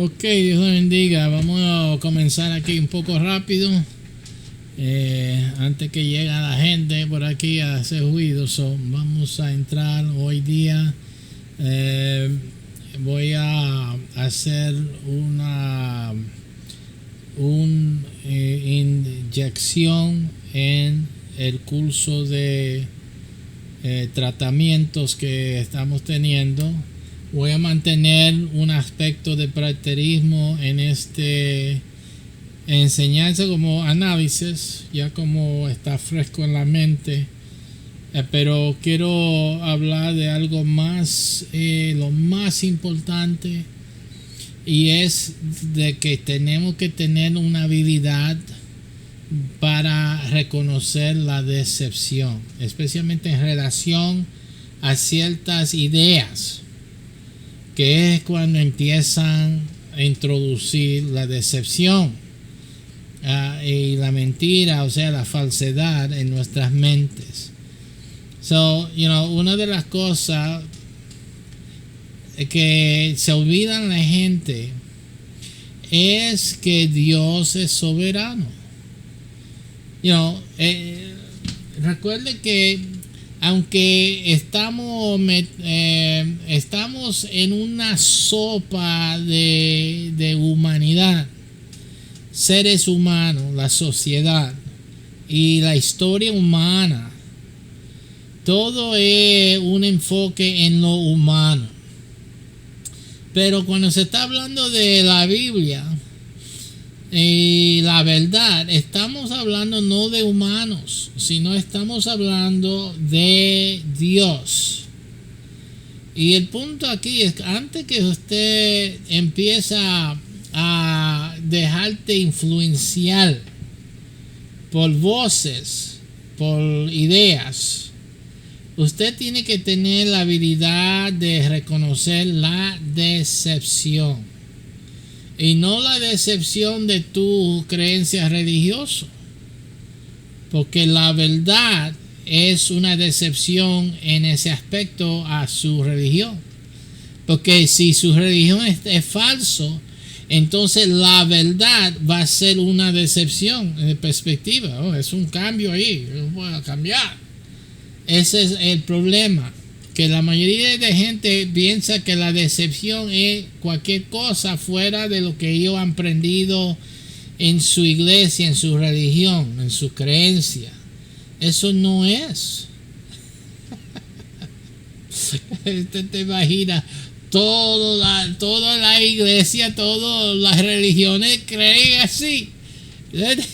Ok, Dios lo bendiga. Vamos a comenzar aquí un poco rápido. Antes que llegue la gente por aquí a hacer ruido. Vamos a entrar hoy día. Voy a hacer una inyección en el curso de tratamientos que estamos teniendo. Voy a mantener un aspecto de preterismo en este enseñanza como análisis, ya como está fresco en la mente, pero quiero hablar de algo más, lo más importante, y es de que tenemos que tener una habilidad para reconocer la decepción, especialmente en relación a ciertas ideas, que es cuando empiezan a introducir la decepción y la mentira, o sea, la falsedad en nuestras mentes. Una de las cosas que se olvidan la gente es que Dios es soberano. Recuerde que aunque estamos en una sopa de humanidad, seres humanos, la sociedad y la historia humana, todo es un enfoque en lo humano. Pero cuando se está hablando de la Biblia y la verdad, estamos hablando no de humanos, sino estamos hablando de Dios. Y el punto aquí es que antes que usted empieza a dejarte influenciar por voces, por ideas, usted tiene que tener la habilidad de reconocer la decepción. Y no la decepción de tu creencia religiosa, porque la verdad es una decepción en ese aspecto a su religión. Porque si su religión es falso, entonces la verdad va a ser una decepción de perspectiva. Es un cambio ahí, no puedo cambiar. Ese es el problema, que la mayoría de gente piensa que la decepción es cualquier cosa fuera de lo que ellos han aprendido en su iglesia, en su religión, en su creencia. Eso no es. Usted te imagina, toda la iglesia, todas las religiones creen así. Ese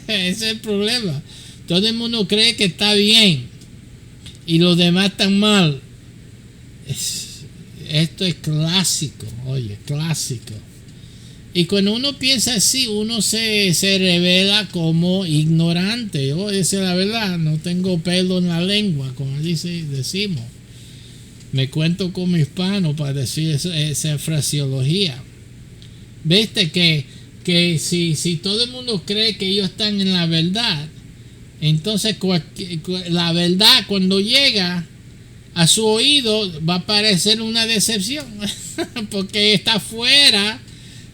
es el problema. Todo el mundo cree que está bien y los demás están mal. Esto es clásico, oye, clásico. Y cuando uno piensa así, uno se revela como ignorante. Yo voy a decir la verdad, no tengo pelo en la lengua, como decimos. Me cuento como hispano para decir esa fraseología. Viste que si todo el mundo cree que ellos están en la verdad, entonces la verdad cuando llega a su oído va a parecer una decepción porque está fuera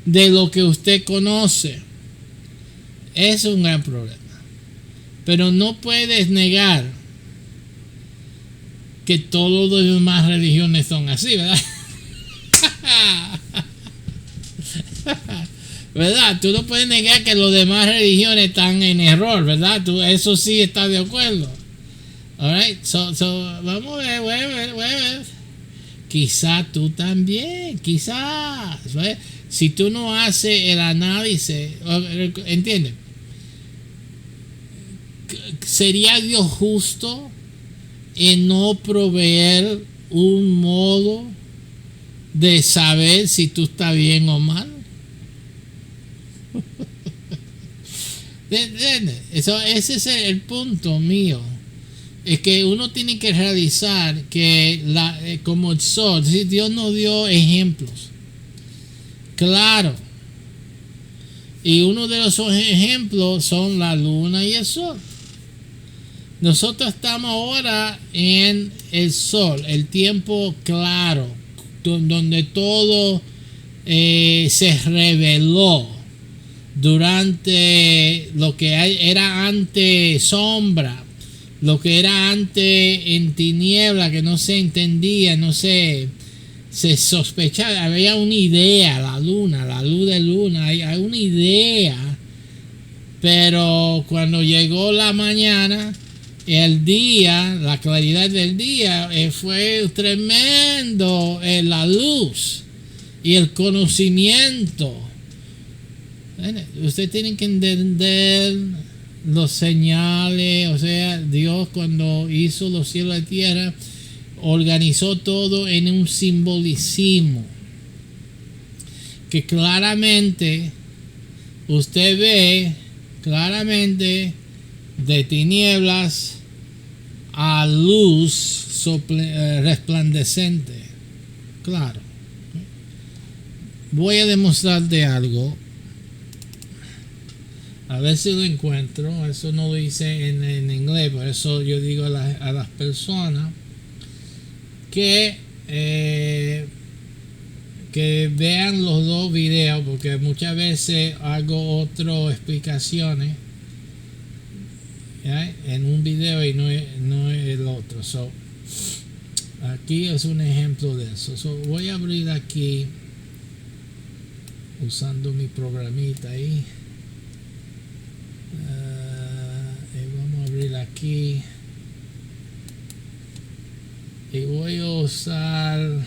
de lo que usted conoce. Es un gran problema. Pero no puedes negar que todas las demás religiones son así, ¿verdad? ¿Verdad? Tú no puedes negar que las demás religiones están en error, ¿verdad? Eso sí está de acuerdo. Alright, vamos a ver. Quizá tú también, quizás. ¿Ves? Si tú no haces el análisis, ¿entiendes? ¿Sería Dios justo en no proveer un modo de saber si tú estás bien o mal? Ese es el punto mío. Es que uno tiene que realizar que como el sol, Dios nos dio ejemplos. Claro. Y uno de los ejemplos son la luna y el sol. Nosotros estamos ahora en el sol, el tiempo claro, donde todo se reveló durante lo que era antes sombra, lo que era antes en tiniebla, que no se entendía, no se sospechaba, había una idea, la luna, la luz de luna, hay una idea, pero cuando llegó la mañana, el día, la claridad del día, fue tremendo, la luz y el conocimiento. Usted tiene que entender los señales, o sea, Dios cuando hizo los cielos y la tierra, organizó todo en un simbolicismo que claramente usted ve claramente de tinieblas a luz resplandecente. Claro. Voy a demostrarte algo. A ver si lo encuentro. Eso no lo hice en inglés. Por eso yo digo a las personas que vean los dos videos, porque muchas veces hago otras explicaciones, ¿ya? En un video y no es el otro. Aquí es un ejemplo de eso. Voy a abrir aquí usando mi programita ahí. Vamos a abrir aquí y voy a usar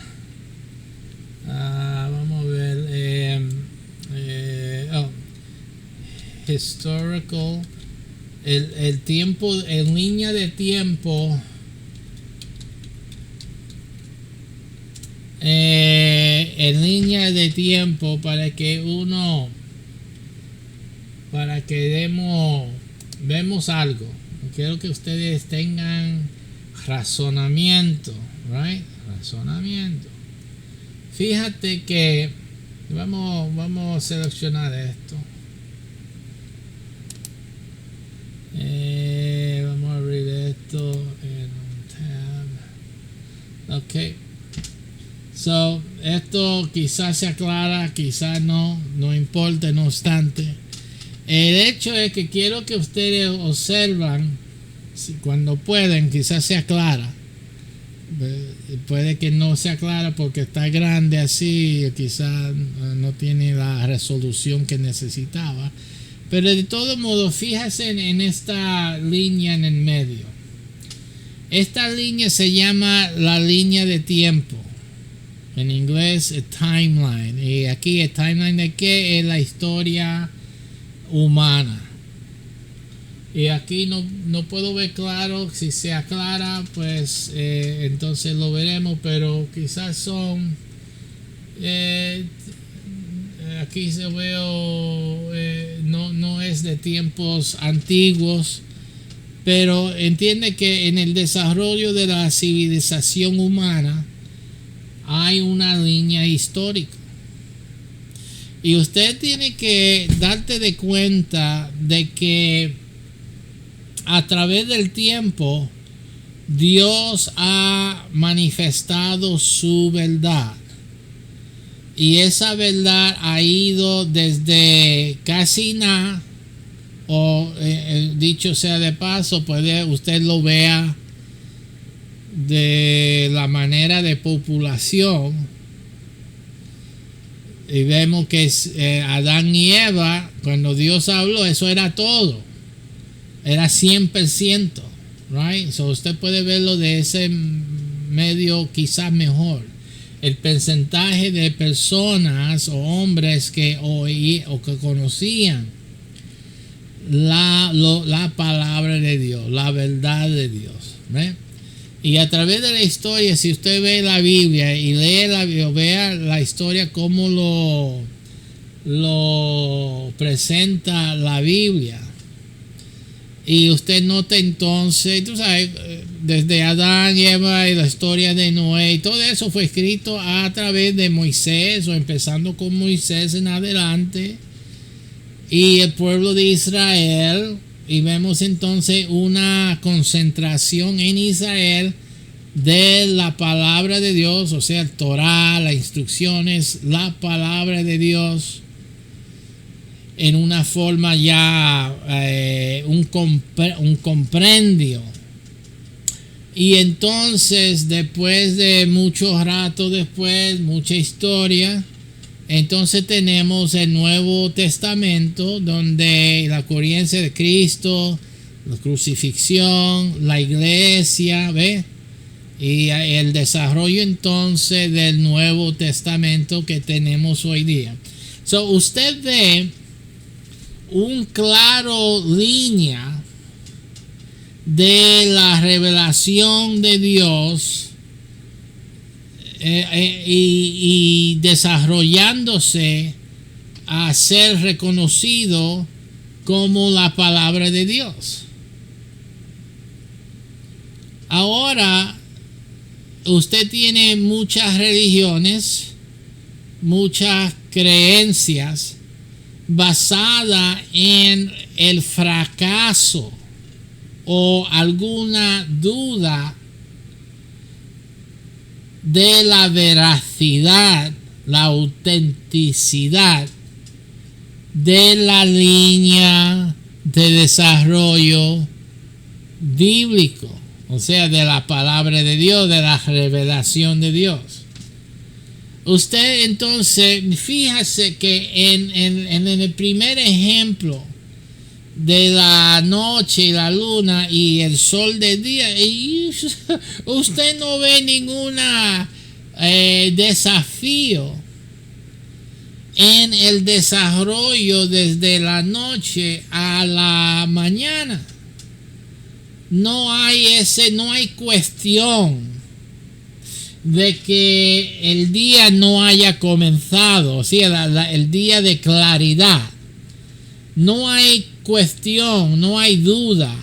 vamos a ver historical, el tiempo en línea de tiempo, en línea de tiempo para que vemos algo. Quiero que ustedes tengan razonamiento, right? Razonamiento. Fíjate que vamos a seleccionar esto. Vamos a abrir esto en un tab. Ok. Esto quizás se aclara, quizás no importa, no obstante. El hecho es que quiero que ustedes observan, cuando pueden, quizás se aclara. Puede que no se aclara porque está grande así, quizás no tiene la resolución que necesitaba. Pero de todo modo, fíjense en esta línea en el medio. Esta línea se llama la línea de tiempo. En inglés, timeline. Y aquí el timeline de qué es la historia humana. Y aquí no puedo ver claro. Si se aclara, pues entonces lo veremos. Pero quizás son aquí se veo no es de tiempos antiguos, pero entiende que en el desarrollo de la civilización humana hay una línea histórica. Y usted tiene que darte de cuenta de que a través del tiempo Dios ha manifestado su verdad. Y esa verdad ha ido desde casi nada, o dicho sea de paso, puede usted lo vea de la manera de población. Y vemos que Adán y Eva, cuando Dios habló, eso era todo. Era 100%. Right? So usted puede verlo de ese medio quizás mejor. El porcentaje de personas o hombres que oí o que conocían la palabra de Dios, la verdad de Dios. ¿Ve? Y a través de la historia, si usted ve la Biblia y lee la Biblia, vea la historia como lo presenta la Biblia. Y usted nota entonces, tú sabes, desde Adán y Eva y la historia de Noé, y todo eso fue escrito a través de Moisés, o empezando con Moisés en adelante, y el pueblo de Israel. Y vemos entonces una concentración en Israel de la palabra de Dios, o sea, el Torah, las instrucciones, la palabra de Dios, en una forma ya, un comprendio. Y entonces, después de mucho rato después, mucha historia, entonces tenemos el Nuevo Testamento, donde la ocurrencia de Cristo, la crucifixión, la iglesia, ¿ve? Y el desarrollo entonces del Nuevo Testamento que tenemos hoy día. So, usted ve un claro línea de la revelación de Dios y desarrollándose a ser reconocido como la palabra de Dios. Ahora usted tiene muchas religiones, muchas creencias basadas en el fracaso o alguna duda de la veracidad, la autenticidad de la línea de desarrollo bíblico, o sea, de la palabra de Dios, de la revelación de Dios. Usted entonces, fíjese que en el primer ejemplo de la noche y la luna y el sol del día, y usted no ve ninguna desafío en el desarrollo desde la noche a la mañana. No hay cuestión de que el día no haya comenzado, o sea, el día de claridad. No hay cuestión, no hay duda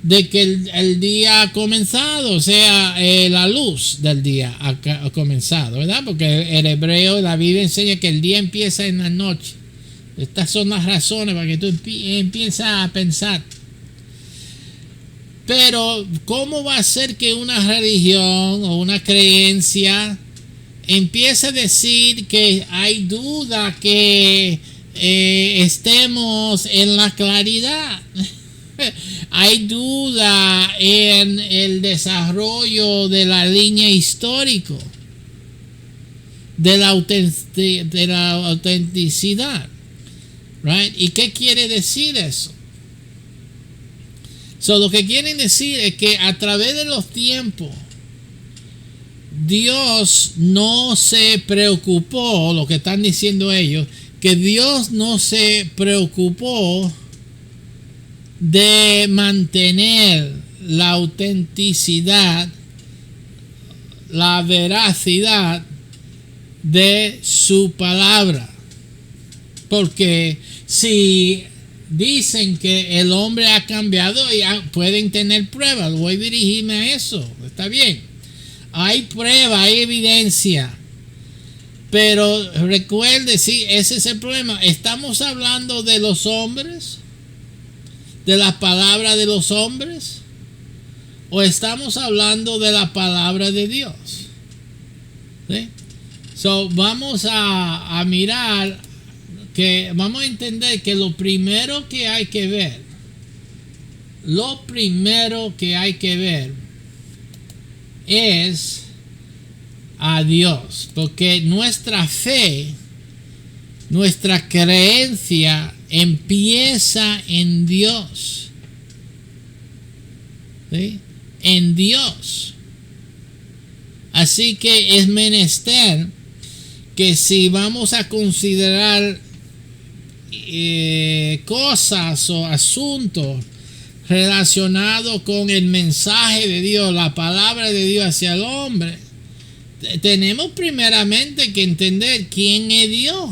de que el día ha comenzado, o sea, la luz del día ha comenzado, ¿verdad? Porque el hebreo, la Biblia enseña que el día empieza en la noche. Estas son las razones para que tú empieces a pensar. Pero, ¿cómo va a ser que una religión o una creencia empiece a decir que hay duda que estemos en la claridad? Hay duda en el desarrollo de la línea histórica, de la autenticidad, right? ¿Y qué quiere decir eso? So, lo que quieren decir es que a través de los tiempos Dios no se preocupó, lo que están diciendo ellos, que Dios no se preocupó de mantener la autenticidad, la veracidad de su palabra. Porque si dicen que el hombre ha cambiado, y pueden tener pruebas, voy a dirigirme a eso, está bien. Hay prueba, hay evidencia. Pero recuerde, sí, ese es el problema. Estamos hablando de los hombres, de la palabra de los hombres, o estamos hablando de la palabra de Dios. ¿Sí? So, vamos a mirar que vamos a entender que lo primero que hay que ver es a Dios, porque nuestra fe, nuestra creencia empieza en Dios, ¿sí? En Dios. Así que es menester que si vamos a considerar cosas o asuntos relacionados con el mensaje de Dios, la palabra de Dios hacia el hombre, tenemos primeramente que entender quién es Dios.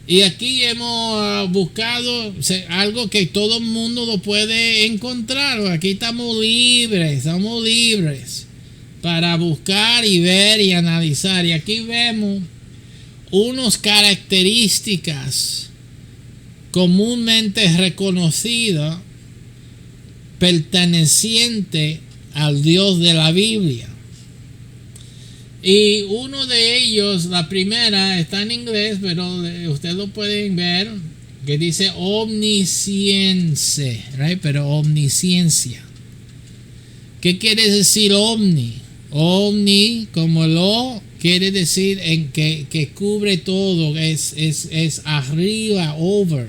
Y aquí hemos buscado algo que todo el mundo lo puede encontrar. Aquí estamos libres para buscar y ver y analizar. Y aquí vemos unas características comúnmente reconocidas perteneciente al Dios de la Biblia. Y uno de ellos, la primera, está en inglés, pero ustedes lo pueden ver, que dice omniscience, right? Pero omnisciencia. ¿Qué quiere decir omni? Omni, como lo quiere decir en que cubre todo, es arriba, over,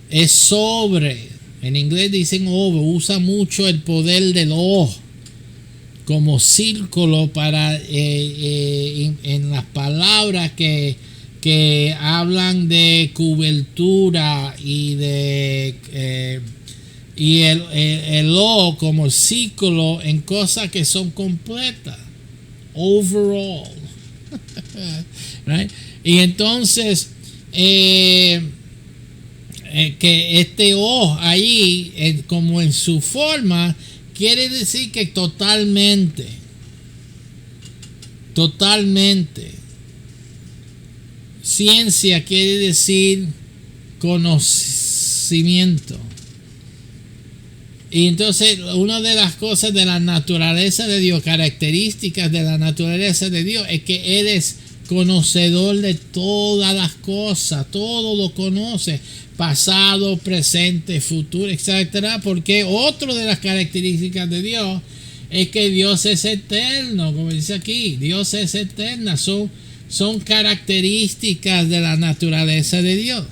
es sobre. En inglés dicen over, usa mucho el poder del o como círculo para en las palabras que hablan de cobertura y de y el o como círculo en cosas que son completas, overall. Right? Y entonces que este o ahí como en su forma quiere decir que totalmente. Ciencia quiere decir conocimiento. Y entonces una de las cosas de la naturaleza de Dios, características de la naturaleza de Dios, es que eres conocedor de todas las cosas, todo lo conoce, pasado, presente, futuro, etcétera, porque otra de las características de Dios es que Dios es eterno, como dice aquí, Dios es eterna, son características de la naturaleza de Dios.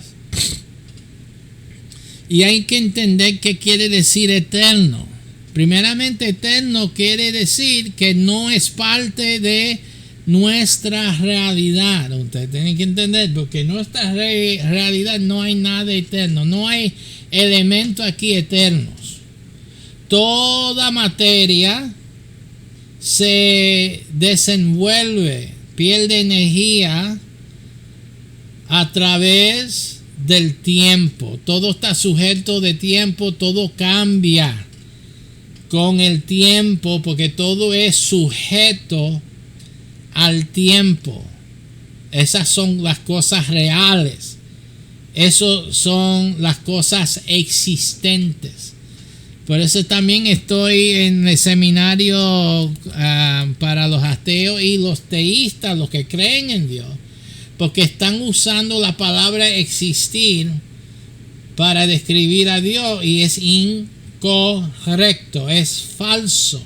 Y hay que entender qué quiere decir eterno. Primeramente, eterno quiere decir que no es parte de nuestra realidad. Ustedes tienen que entender, porque en nuestra realidad no hay nada eterno, no hay elementos aquí eternos. Toda materia se desenvuelve, pierde energía a través del tiempo. Todo está sujeto de tiempo, todo cambia con el tiempo, porque todo es sujeto al tiempo. Esas son las cosas reales. Esas son las cosas existentes. Por eso también estoy en el seminario para los ateos y los teístas, los que creen en Dios, porque están usando la palabra existir para describir a Dios y es incorrecto, es falso.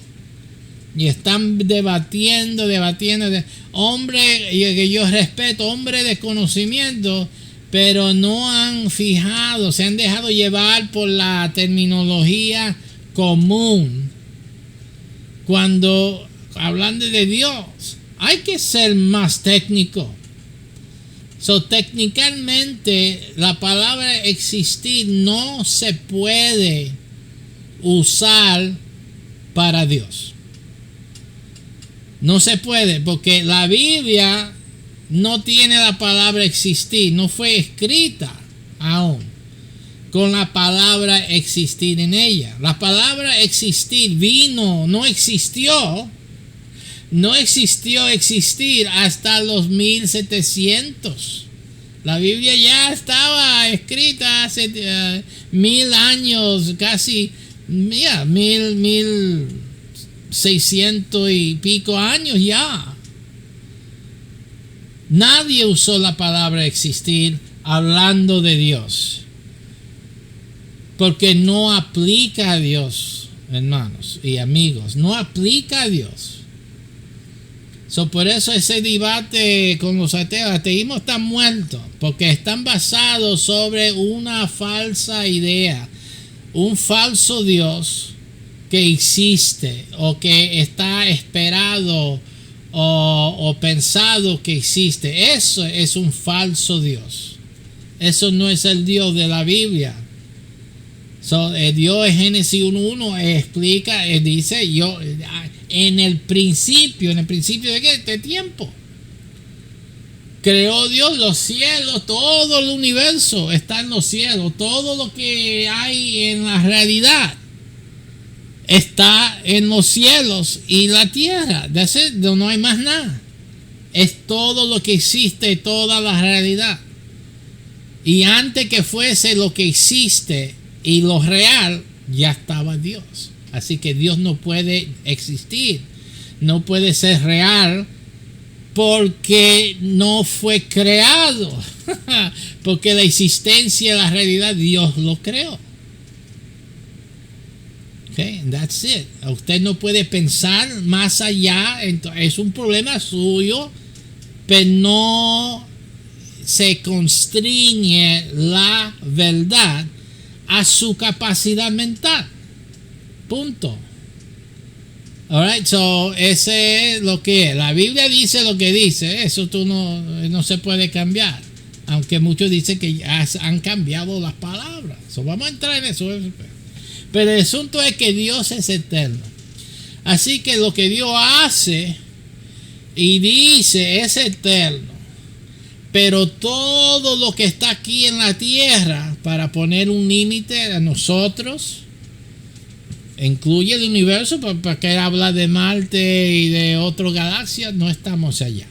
Y están debatiendo. Hombre, que yo respeto, hombre de conocimiento, pero no han fijado, se han dejado llevar por la terminología común. Cuando hablando de Dios, hay que ser más técnico. Técnicamente, la palabra existir no se puede usar para Dios. No se puede, porque la Biblia no tiene la palabra existir, no fue escrita aún con la palabra existir en ella. La palabra existir vino, no existió existir hasta los 1700. La Biblia ya estaba escrita hace 1000 años, casi 1600 y pico años ya. Nadie usó la palabra existir hablando de Dios, porque no aplica a Dios, hermanos y amigos, no aplica a Dios. Por eso ese debate con los ateos, el ateísmo está muerto, porque están basados sobre una falsa idea, un falso Dios que existe o que está esperado o pensado que existe. Eso es un falso Dios. Eso no es el Dios de la Biblia. El Dios en Génesis 1:1 explica, dice, yo en el principio de qué? De tiempo. Creó Dios los cielos, todo el universo está en los cielos, todo lo que hay en la realidad está en los cielos y la tierra. No hay más nada. Es todo lo que existe, toda la realidad. Y antes que fuese lo que existe y lo real, ya estaba Dios. Así que Dios no puede existir, no puede ser real porque no fue creado. Porque la existencia, la realidad, Dios lo creó. Okay, that's it. Usted no puede pensar más allá. Es un problema suyo, pero no se constriñe la verdad a su capacidad mental. Punto. Alright, so ese es lo que es. La Biblia dice lo que dice. Eso tú no se puede cambiar. Aunque muchos dicen que ya han cambiado las palabras. So vamos a entrar en eso. Pero el asunto es que Dios es eterno. Así que lo que Dios hace y dice es eterno. Pero todo lo que está aquí en la tierra, para poner un límite a nosotros, incluye el universo, para que habla de Marte y de otras galaxias, no estamos allá.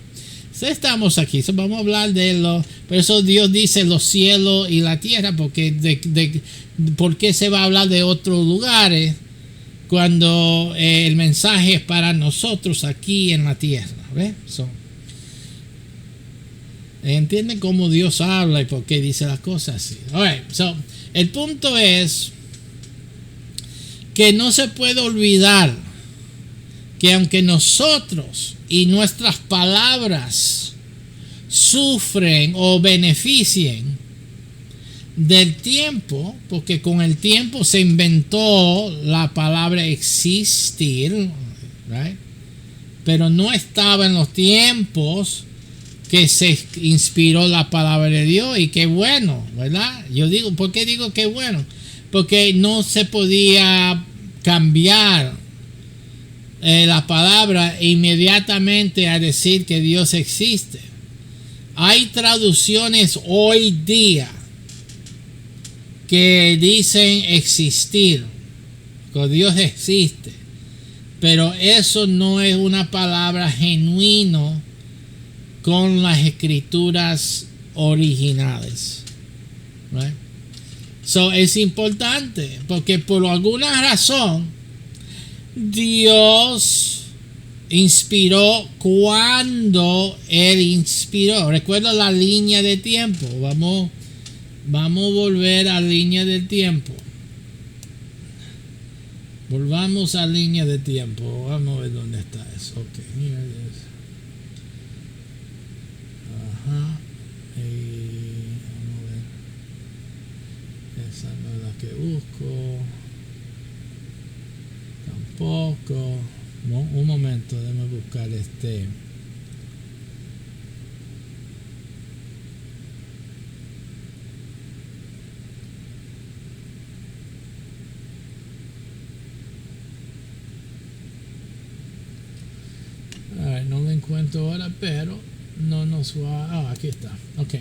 Estamos aquí, vamos a hablar de por eso Dios dice los cielos y la tierra, porque ¿por qué se va a hablar de otros lugares cuando el mensaje es para nosotros aquí en la tierra? ¿Ves? ¿Entienden cómo Dios habla y por qué dice las cosas así? Alright, el punto es que no se puede olvidar que aunque nosotros y nuestras palabras sufren o beneficien del tiempo, porque con el tiempo se inventó la palabra existir, right? Pero no estaba en los tiempos que se inspiró la palabra de Dios, y qué bueno, ¿verdad? Yo digo, ¿por qué digo qué bueno? Porque no se podía cambiar la palabra inmediatamente a decir que Dios existe. Hay traducciones hoy día que dicen existir, que Dios existe, pero eso no es una palabra genuina con las escrituras originales, right? So es importante porque por alguna razón Dios inspiró cuando Él inspiró. Recuerda la línea de tiempo. Vamos a volver a la línea del tiempo. Volvamos a la línea de tiempo. Vamos a ver dónde está eso. Ok, here it is. Ajá. Vamos a ver. Esa no es la que busco. Tampoco. Un momento, déjame buscar este. No lo encuentro ahora, pero no nos va. Aquí está. Ok,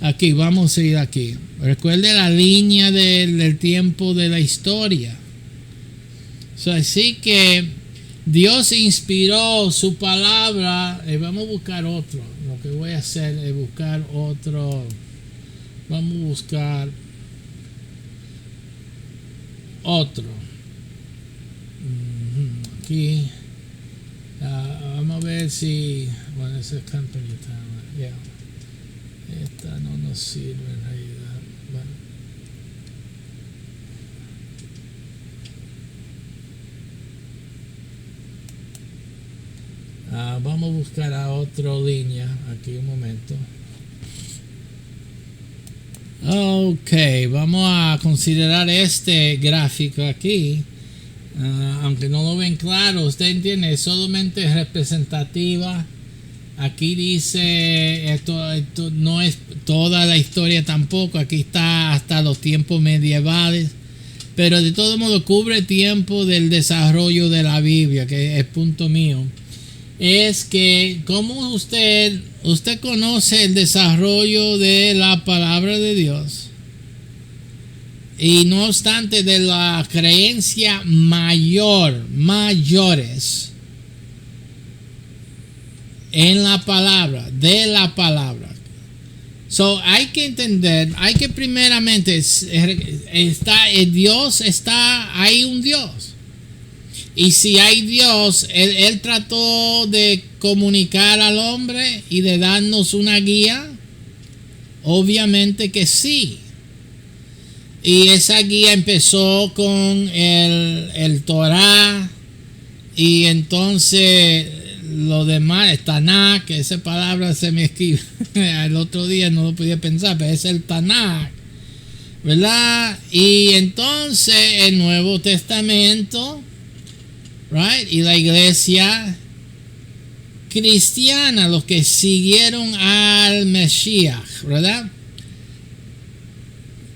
aquí vamos a ir aquí. Recuerde la línea del tiempo de la historia. Así que Dios inspiró su palabra. Vamos a buscar otro. Lo que voy a hacer es buscar otro. Vamos a buscar otro. Aquí. Vamos a ver si. Bueno, ese es company time. Yeah. Esta no nos sirve en realidad. Bueno. Vamos a buscar a otra línea. Aquí un momento. Ok, vamos a considerar este gráfico aquí. Aunque no lo ven claro, usted entiende, es solamente representativa. Aquí dice, esto no es toda la historia tampoco. Aquí está hasta los tiempos medievales. Pero de todo modo cubre tiempo del desarrollo de la Biblia, que es el punto mío. Es que como usted conoce el desarrollo de la palabra de Dios, y no obstante de la creencia mayores en la palabra, de la palabra, So hay que entender, hay que primeramente hay un Dios. Y si hay Dios, él trató de comunicar al hombre y de darnos una guía. Obviamente que sí. Y esa guía empezó con el Torah. Y entonces lo demás, Tanakh, que esa palabra se me esquiva. El otro día no lo podía pensar, pero es el Tanakh, ¿verdad? Y entonces el Nuevo Testamento, right? Y la iglesia cristiana, los que siguieron al Mesías, ¿verdad?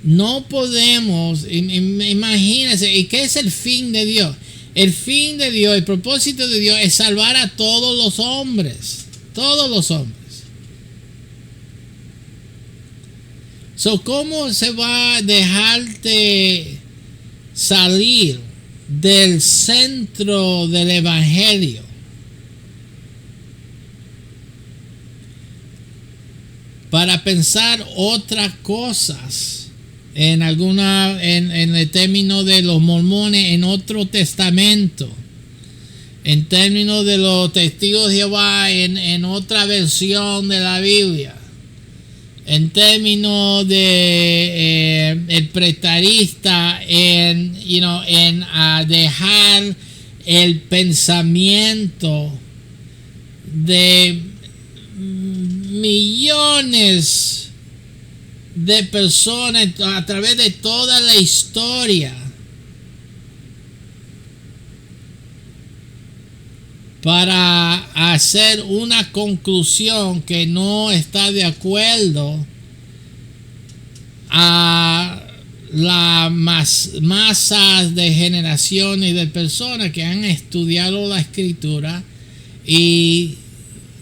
No podemos, imagínense, ¿y qué es el fin de Dios? El fin de Dios, el propósito de Dios es salvar a todos los hombres. Todos los hombres. So, ¿cómo se va a dejarte salir del centro del evangelio? Para pensar otras cosas. En el término de los mormones en otro testamento, en términos de los testigos de Jehová en otra versión de la Biblia, en términos de el pretarista en dejar el pensamiento de millones de personas a través de toda la historia para hacer una conclusión que no está de acuerdo a las masas de generaciones de personas que han estudiado la escritura y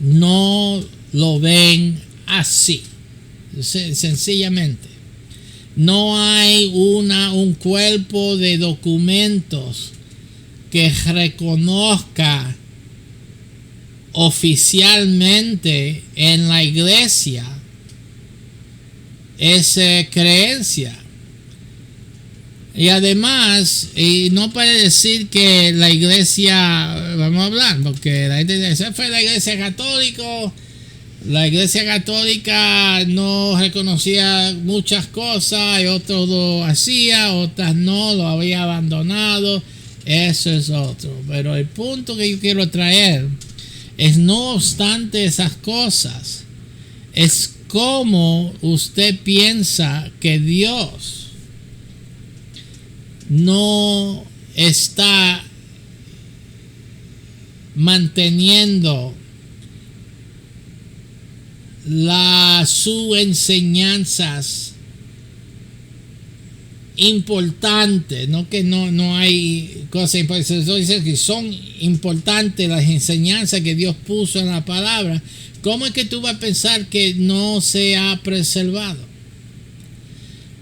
no lo ven así. Sencillamente no hay un cuerpo de documentos que reconozca oficialmente en la iglesia esa creencia. Y además, y no puede decir que la iglesia, vamos a hablar, porque la gente dice, esa fue la iglesia católica. La iglesia católica no reconocía muchas cosas y otros lo hacía, otras no, lo había abandonado. Eso es otro. Pero el punto que yo quiero traer es, no obstante esas cosas, es cómo usted piensa que Dios no está manteniendo sus enseñanzas importantes, no que no hay cosas importantes, dice que son importantes las enseñanzas que Dios puso en la palabra. ¿Cómo es que tú vas a pensar que no se ha preservado?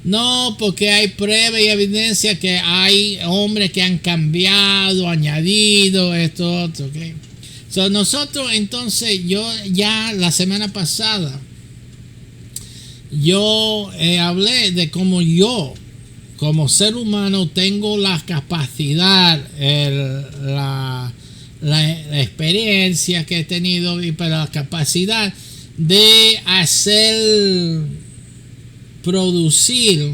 No, porque hay prueba y evidencia que hay hombres que han cambiado, añadido esto, otro, ¿ok? So, nosotros entonces, yo ya la semana pasada, yo hablé de cómo yo, como ser humano, tengo la capacidad, la experiencia que he tenido y para la capacidad de producir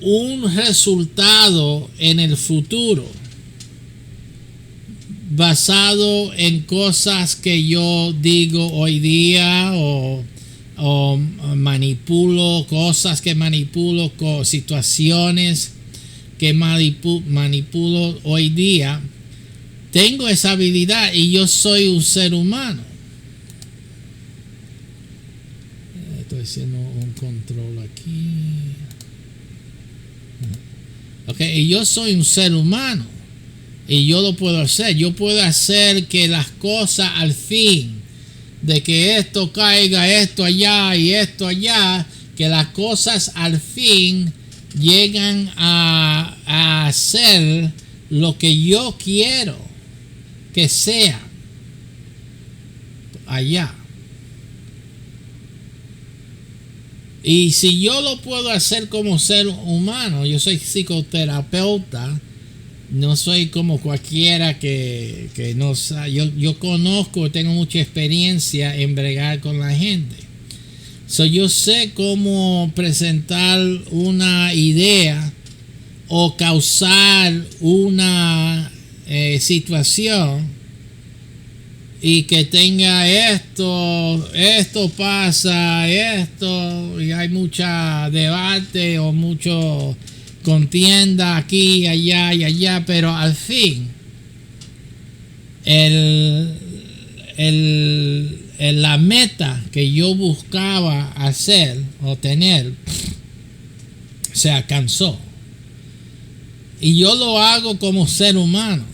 un resultado en el futuro basado en cosas que yo digo hoy día o manipulo, cosas que manipulo, situaciones que manipulo hoy día. Tengo esa habilidad y yo soy un ser humano. Estoy haciendo un control aquí. Ok, y yo soy un ser humano. Y yo lo puedo hacer. Yo puedo hacer que las cosas al fin, de que esto caiga, esto allá y esto allá, que las cosas al fin llegan a hacer lo que yo quiero que sea allá. Y si yo lo puedo hacer como ser humano, yo soy psicoterapeuta, no soy como cualquiera que no sabe. Yo conozco, tengo mucha experiencia en bregar con la gente. Yo sé cómo presentar una idea o causar una situación y que tenga esto pasa, esto, y hay mucha debate o mucho contienda aquí, allá y allá, pero al fin la meta que yo buscaba hacer o tener se alcanzó. Y yo lo hago como ser humano.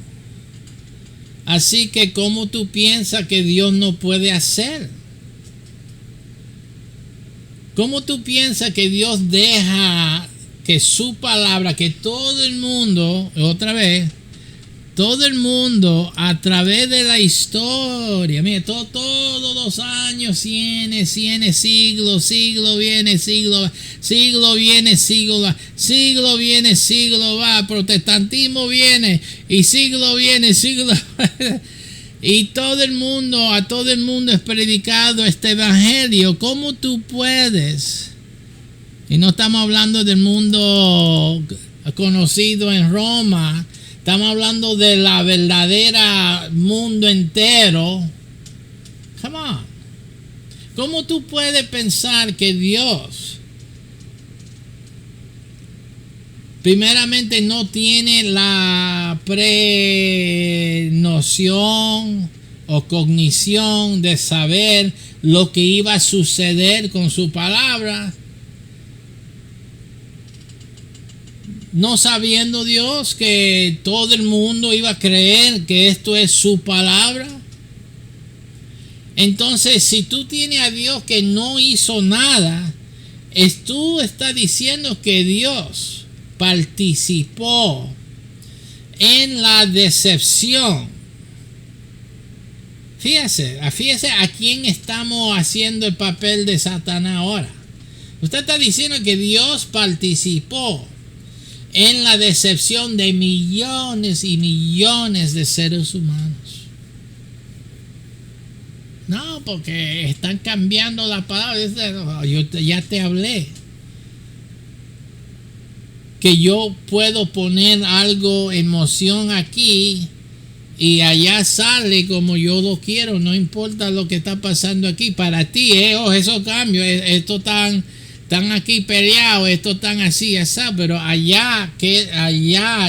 Así que ¿cómo tú piensas que Dios no puede hacer? ¿Cómo tú piensas que Dios deja que su palabra, que todo el mundo, otra vez, todo el mundo a través de la historia, mire, todos los años, siglo viene, siglo viene, siglo viene, siglo va, protestantismo viene y siglo viene, siglo y todo el mundo, a todo el mundo es predicado este evangelio. ¿Cómo tú puedes? Y no estamos hablando del mundo conocido en Roma. Estamos hablando de la verdadera mundo entero. Come on. ¿Cómo tú puedes pensar que Dios primeramente no tiene la prenoción o cognición de saber lo que iba a suceder con su palabra? No sabiendo Dios que todo el mundo iba a creer que esto es su palabra. Entonces, si tú tienes a Dios que no hizo nada, tú estás diciendo que Dios participó en la decepción. Fíjese a quién estamos haciendo el papel de Satanás ahora. Usted está diciendo que Dios participó en la decepción de millones y millones de seres humanos. No, porque están cambiando la palabra. Yo ya te hablé que yo puedo poner algo, emoción aquí y allá sale como yo lo quiero. No importa lo que está pasando aquí. Para ti, esos cambios, esto están aquí peleados, esto están así, pero allá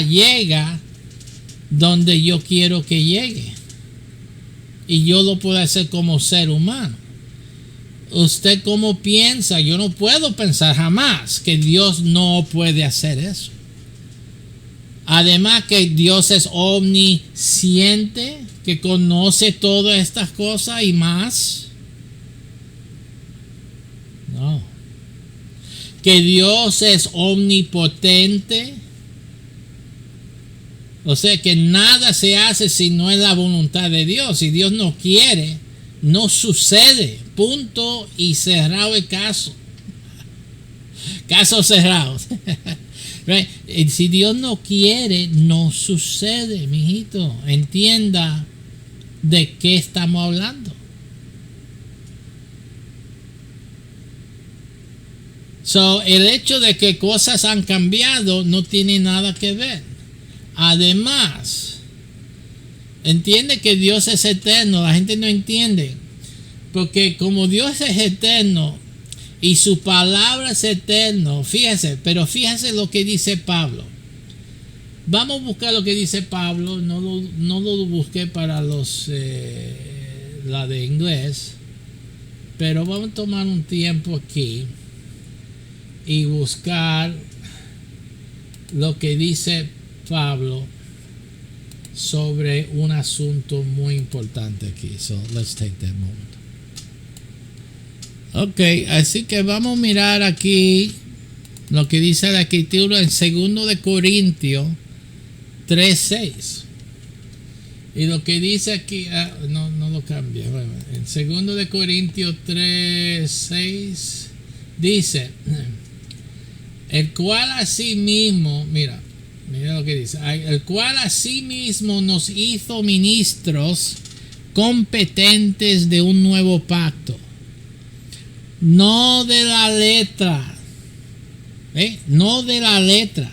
llega donde yo quiero que llegue. Y yo lo puedo hacer como ser humano. ¿Usted cómo piensa? Yo no puedo pensar jamás que Dios no puede hacer eso. Además que Dios es omnisciente, que conoce todas estas cosas y más. No. Que Dios es omnipotente. O sea que nada se hace si no es la voluntad de Dios. Si Dios no quiere, no sucede. Punto y cerrado el caso. Caso cerrado. Right? Si Dios no quiere, no sucede, mijito. Entienda de qué estamos hablando. El hecho de que cosas han cambiado no tiene nada que ver. Además, entiende que Dios es eterno. La gente no entiende. Porque como Dios es eterno y su palabra es eterno, fíjese lo que dice Pablo. Vamos a buscar lo que dice Pablo. No lo busqué para la de inglés. Pero vamos a tomar un tiempo aquí y buscar lo que dice Pablo sobre un asunto muy importante aquí. Let's take that moment. Ok, así que vamos a mirar aquí lo que dice la escritura en 2 de Corintios 3:6. Y lo que dice aquí, no lo cambia. En 2 de Corintios 3:6 Dice, el cual asimismo, mira lo que dice, el cual asimismo nos hizo ministros competentes de un nuevo pacto, no de la letra, no de la letra,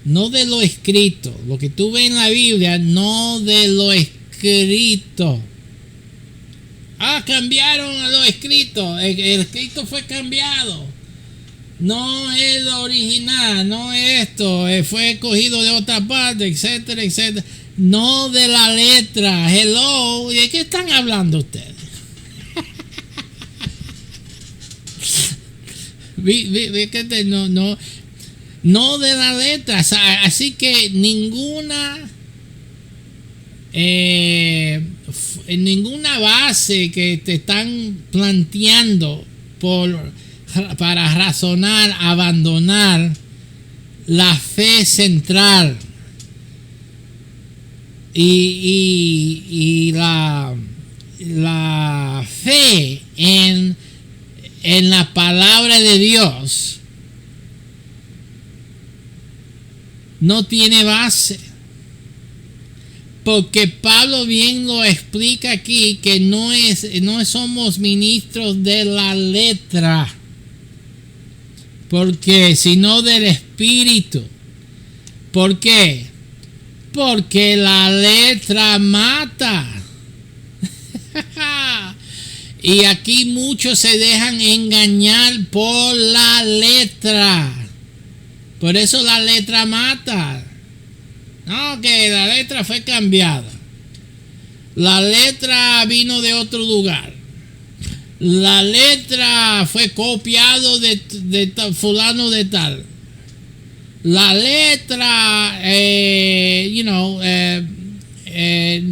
no de lo escrito, lo que tú ves en la Biblia, no de lo escrito. Cambiaron lo escrito, el escrito fue cambiado, no es lo original, no es esto, fue cogido de otra parte, etcétera, etcétera, no de la letra. Hello, ¿de qué están hablando ustedes? No de la letra. Así que ninguna base que te están planteando para razonar, abandonar la fe central y la fe en la palabra de Dios no tiene base, porque Pablo bien lo explica aquí, que no somos ministros de la letra, porque sino del Espíritu. ¿Por qué? Porque la letra mata. Y aquí muchos se dejan engañar por la letra. Por eso la letra mata. No, que la letra fue cambiada. La letra vino de otro lugar. La letra fue copiado de fulano de tal. La letra,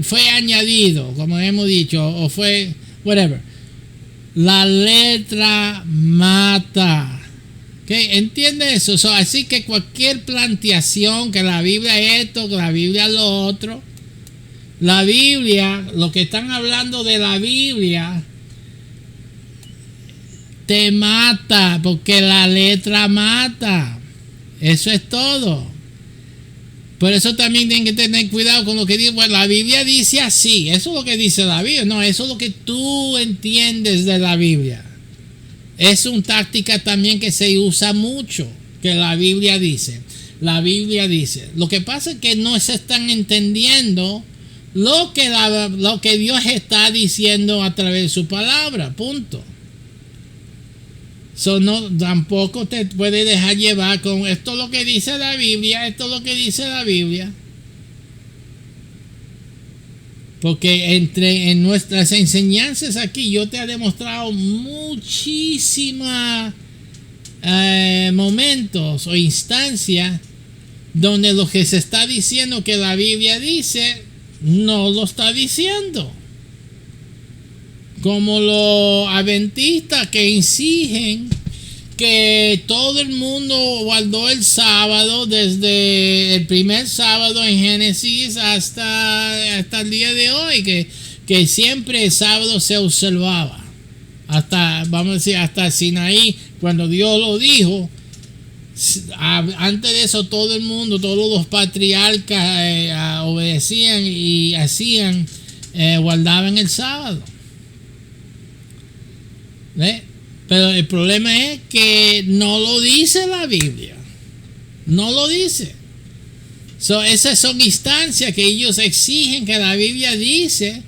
fue añadido, como hemos dicho, o fue whatever. La letra mata. ¿Okay? ¿Entiende eso? Así que cualquier planteación, que la Biblia es esto, que la Biblia es lo otro. La Biblia, lo que están hablando de la Biblia, te mata, porque la letra mata. Eso es todo. Por eso también tienen que tener cuidado con lo que dice. Bueno, la Biblia dice así. Eso es lo que dice la Biblia. No, eso es lo que tú entiendes de la Biblia. Es una táctica también que se usa mucho. Que la Biblia dice. La Biblia dice. Lo que pasa es que no se están entendiendo lo que Dios está diciendo a través de su palabra. Punto. No, tampoco te puede dejar llevar con esto es lo que dice la Biblia, esto es lo que dice la Biblia. Porque en nuestras enseñanzas aquí yo te he demostrado muchísimos momentos o instancias donde lo que se está diciendo que la Biblia dice no lo está diciendo. Como los adventistas que exigen que todo el mundo guardó el sábado, desde el primer sábado en Génesis hasta el día de hoy, que siempre el sábado se observaba. Vamos a decir, hasta Sinaí, cuando Dios lo dijo. Antes de eso todo el mundo, todos los patriarcas obedecían y hacían, guardaban el sábado. Pero el problema es que no lo dice la Biblia. No lo dice. Esas son instancias que ellos exigen que la Biblia dice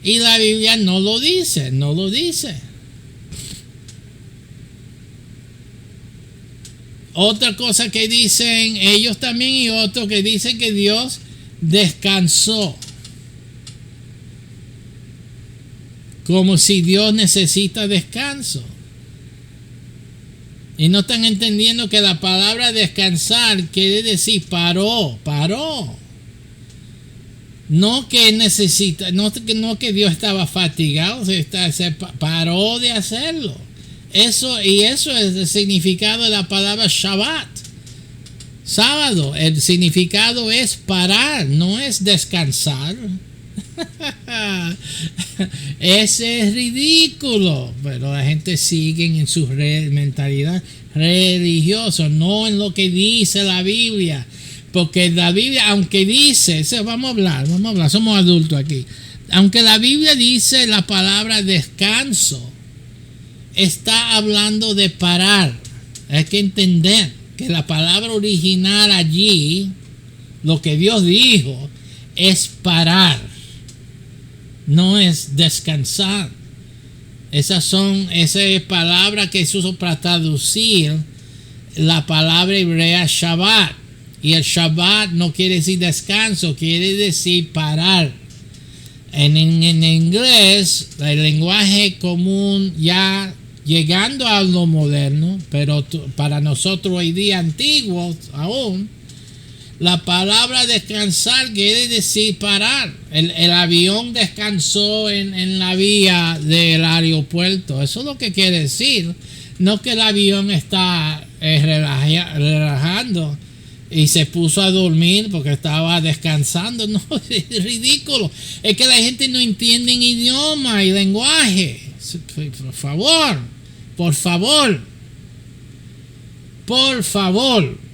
y la Biblia no lo dice. No lo dice. Otra cosa que dicen ellos también y otros que dicen que Dios descansó. Como si Dios necesita descanso. Y no están entendiendo que la palabra descansar quiere decir paró. No que necesita, no que Dios estaba fatigado, se paró de hacerlo. Eso es el significado de la palabra Shabbat. Sábado, el significado es parar, no es descansar. Ese es ridículo, pero la gente sigue en su mentalidad religiosa, no en lo que dice la Biblia. Porque la Biblia, aunque dice, vamos a hablar, somos adultos aquí. Aunque la Biblia dice la palabra descanso, está hablando de parar. Hay que entender que la palabra original allí, lo que Dios dijo, es parar, no es descansar. Esa es palabra que se usa para traducir la palabra hebrea Shabbat. Y el Shabbat no quiere decir descanso, quiere decir parar. En inglés, el lenguaje común ya llegando a lo moderno, pero para nosotros hoy día antiguos aún, la palabra descansar quiere decir parar. El avión descansó en la vía del aeropuerto. Eso es lo que quiere decir. No que el avión está relajando y se puso a dormir porque estaba descansando. No, es ridículo. Es que la gente no entiende idioma y lenguaje. Por favor, por favor, por favor.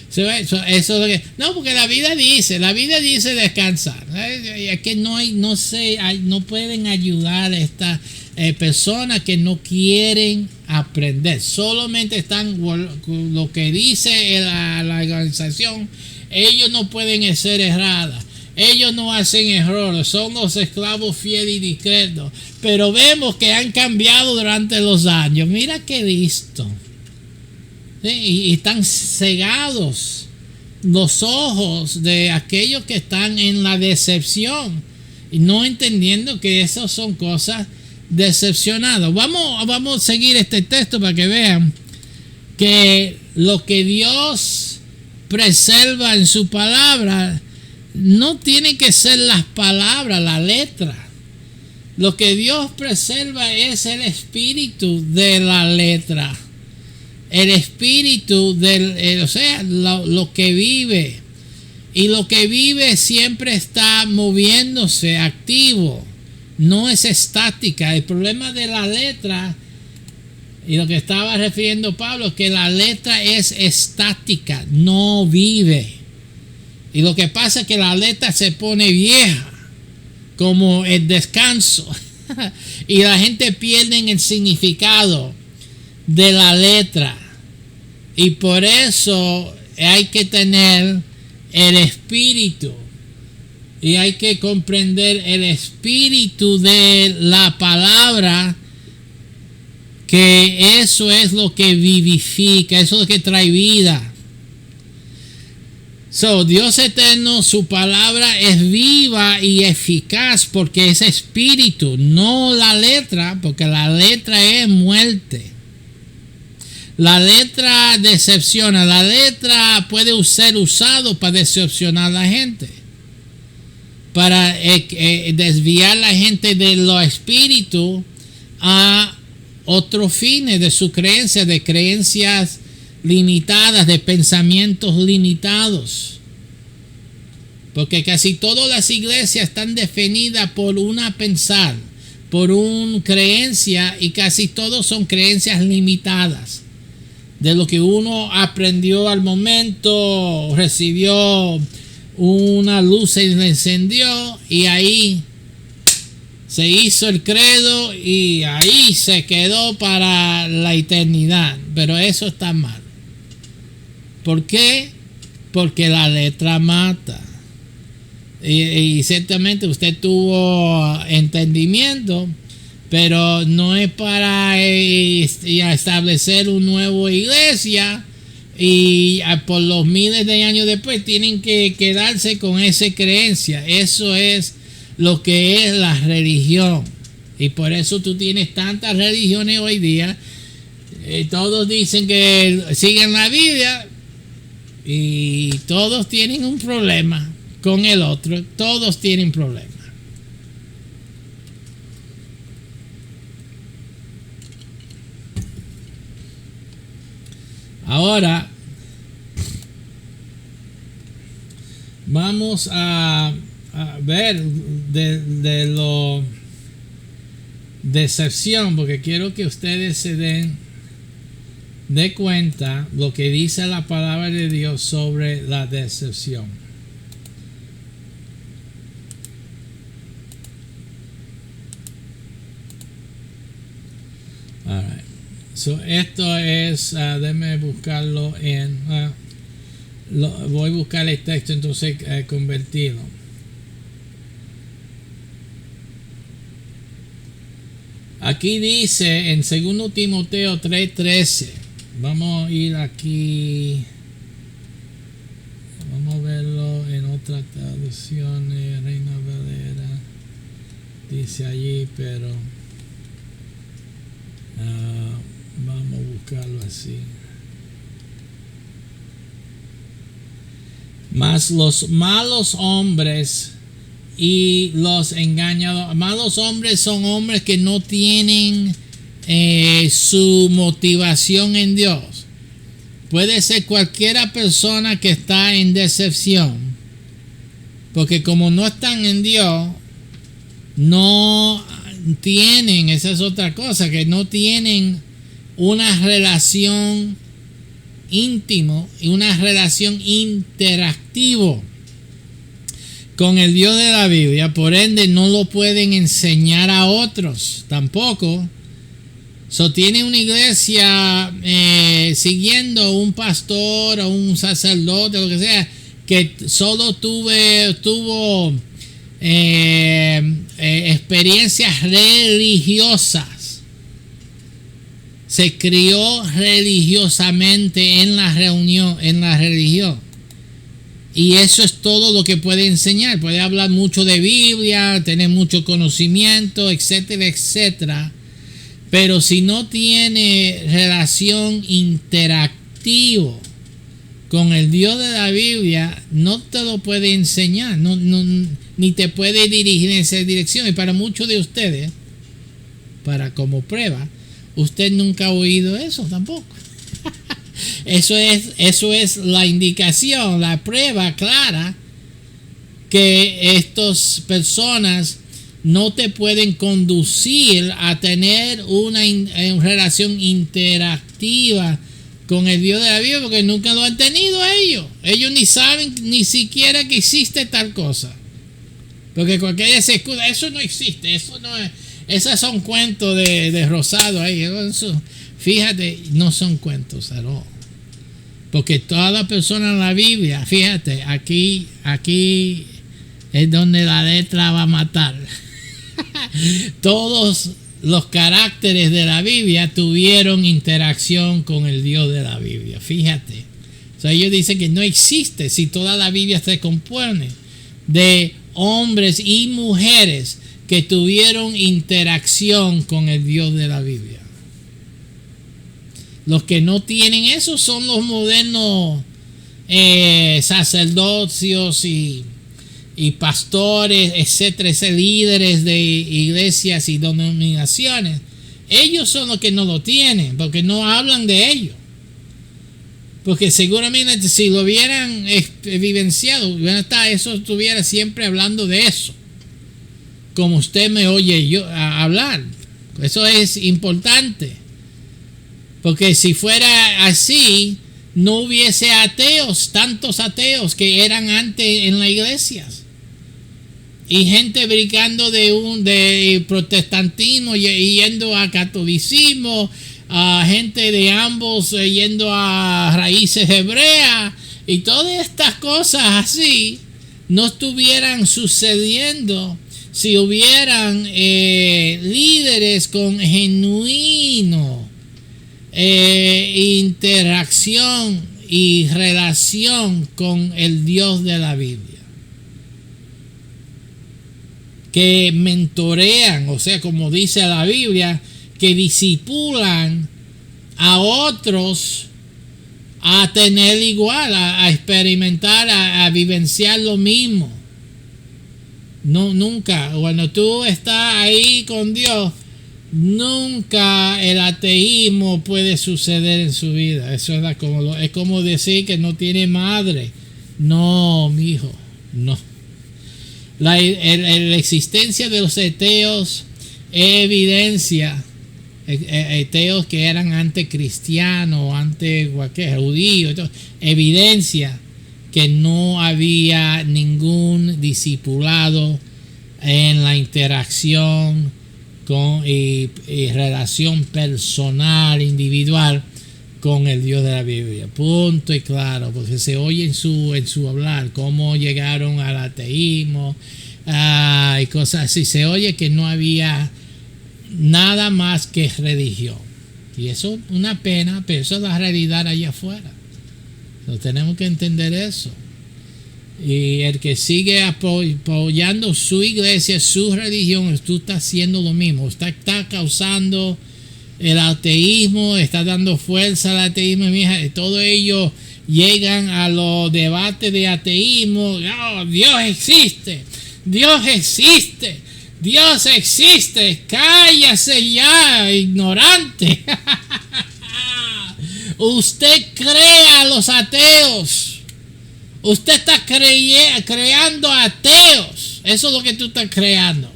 Eso es lo que, no, porque la Biblia dice descansar. Es que no pueden ayudar a estas personas que no quieren aprender. Solamente están lo que dice la organización. Ellos no pueden ser erradas. Ellos no hacen errores. Son los esclavos fieles y discretos. Pero vemos que han cambiado durante los años. Mira qué listo. ¿Sí? Y están cegados los ojos de aquellos que están en la decepción y no entendiendo que esas son cosas decepcionadas. Vamos a seguir este texto para que vean que lo que Dios preserva en su palabra no tiene que ser las palabras, la letra. Lo que Dios preserva es el espíritu de la letra. El espíritu lo que vive. Y lo que vive siempre está moviéndose, activo. No es estática. El problema de la letra, y lo que estaba refiriendo Pablo, es que la letra es estática, no vive. Y lo que pasa es que la letra se pone vieja, como el descanso. Y la gente pierde el significado de la letra, y por eso hay que tener el espíritu y hay que comprender el espíritu de la palabra, que eso es lo que vivifica, eso es lo que trae vida. Dios eterno, su palabra es viva y eficaz porque es espíritu, no la letra, porque la letra es muerte. La letra decepciona. La letra puede ser usado para decepcionar a la gente, para desviar a la gente de lo espíritu a otros fines de su creencia, de creencias limitadas, de pensamientos limitados. Porque casi todas las iglesias están definidas por una pensar, por una creencia, y casi todos son creencias limitadas. De lo que uno aprendió al momento, recibió una luz, se le encendió y ahí se hizo el credo y ahí se quedó para la eternidad. Pero eso está mal. ¿Por qué? Porque la letra mata. Y ciertamente usted tuvo entendimiento, pero no es para establecer una nueva iglesia y por los miles de años después tienen que quedarse con esa creencia. Eso es lo que es la religión, y por eso tú tienes tantas religiones hoy día. Todos dicen que siguen la Biblia y todos tienen un problema con el otro. Todos tienen problemas. Ahora, Vamos a ver de lo decepción, porque quiero que ustedes se den de cuenta lo que dice la palabra de Dios sobre la decepción. All right. So, esto es, déjame buscarlo en, voy a buscar el texto entonces convertido. Aquí dice en 2 Timoteo 3:13. Vamos a ir aquí. Vamos a verlo en otras traducciones. Reina Valera dice allí, pero vamos a buscarlo así. Mas los malos hombres y los engañadores. Malos hombres son hombres que no tienen su motivación en Dios. Puede ser cualquiera persona que está en decepción, porque como no están en Dios, no tienen, esa es otra cosa, que no tienen una relación íntimo y una relación interactivo con el Dios de la Biblia. Por ende no lo pueden enseñar a otros tampoco. Tiene una iglesia siguiendo un pastor o un sacerdote, lo que sea, que solo tuvo experiencias religiosas. Se crió religiosamente en la religión. Y eso es todo lo que puede enseñar. Puede hablar mucho de Biblia, tener mucho conocimiento, etcétera, etcétera. Pero si no tiene relación interactiva con el Dios de la Biblia, no te lo puede enseñar, ni te puede dirigir en esa dirección. Y para muchos de ustedes, para como prueba, usted nunca ha oído eso tampoco. Eso es la indicación, la prueba clara que estas personas no te pueden conducir a tener una relación interactiva con el Dios de la Biblia, porque nunca lo han tenido ellos. Ellos ni saben ni siquiera que existe tal cosa. Porque cualquiera se escuda, eso no existe, eso no es, esos son cuentos de Rosado ahí. Eso, fíjate, no son cuentos at all. Porque toda persona en la Biblia, fíjate, aquí es donde la letra va a matar. Todos los caracteres de la Biblia tuvieron interacción con el Dios de la Biblia. Fíjate. Ellos dicen que no existe si toda la Biblia se compone de hombres y mujeres que tuvieron interacción con el Dios de la Biblia. Los que no tienen eso son los modernos sacerdocios y pastores, etcétera, líderes de iglesias y denominaciones. Ellos son los que no lo tienen, porque no hablan de ello. Porque seguramente si lo hubieran vivenciado, eso estuviera siempre hablando de eso, como usted me oye yo hablar. Eso es importante, porque si fuera así, no hubiese ateos, tantos ateos que eran antes en las iglesias. Y gente brincando de protestantismo y yendo a catolicismo, a gente de ambos yendo a raíces hebreas, y todas estas cosas así no estuvieran sucediendo si hubieran líderes con genuino interacción y relación con el Dios de la Biblia, que mentorean, o sea, como dice la Biblia, que disipulan a otros a tener igual, a experimentar, a vivenciar lo mismo. No, nunca, cuando tú estás ahí con Dios, nunca el ateísmo puede suceder en su vida. Eso es como decir que no tiene madre. No, mi hijo, No. La existencia de los ateos evidencia, ateos que eran anticristianos, judíos, evidencia que no había ningún discipulado en la interacción y relación personal, individual con el Dios de la Biblia. Punto y claro, porque se oye en su hablar cómo llegaron al ateísmo y cosas así. Se oye que no había nada más que religión. Y eso es una pena, pero eso es la realidad allá afuera. Entonces, tenemos que entender eso. Y el que sigue apoyando su iglesia, su religión, tú estás haciendo lo mismo. Usted está causando el ateísmo, está dando fuerza al ateísmo. Todo ello llegan a los debates de ateísmo. Oh, Dios existe, Dios existe, Dios existe. Cállase ya, ignorante. Usted crea a los ateos. Usted está creando ateos. Eso es lo que tú estás creando.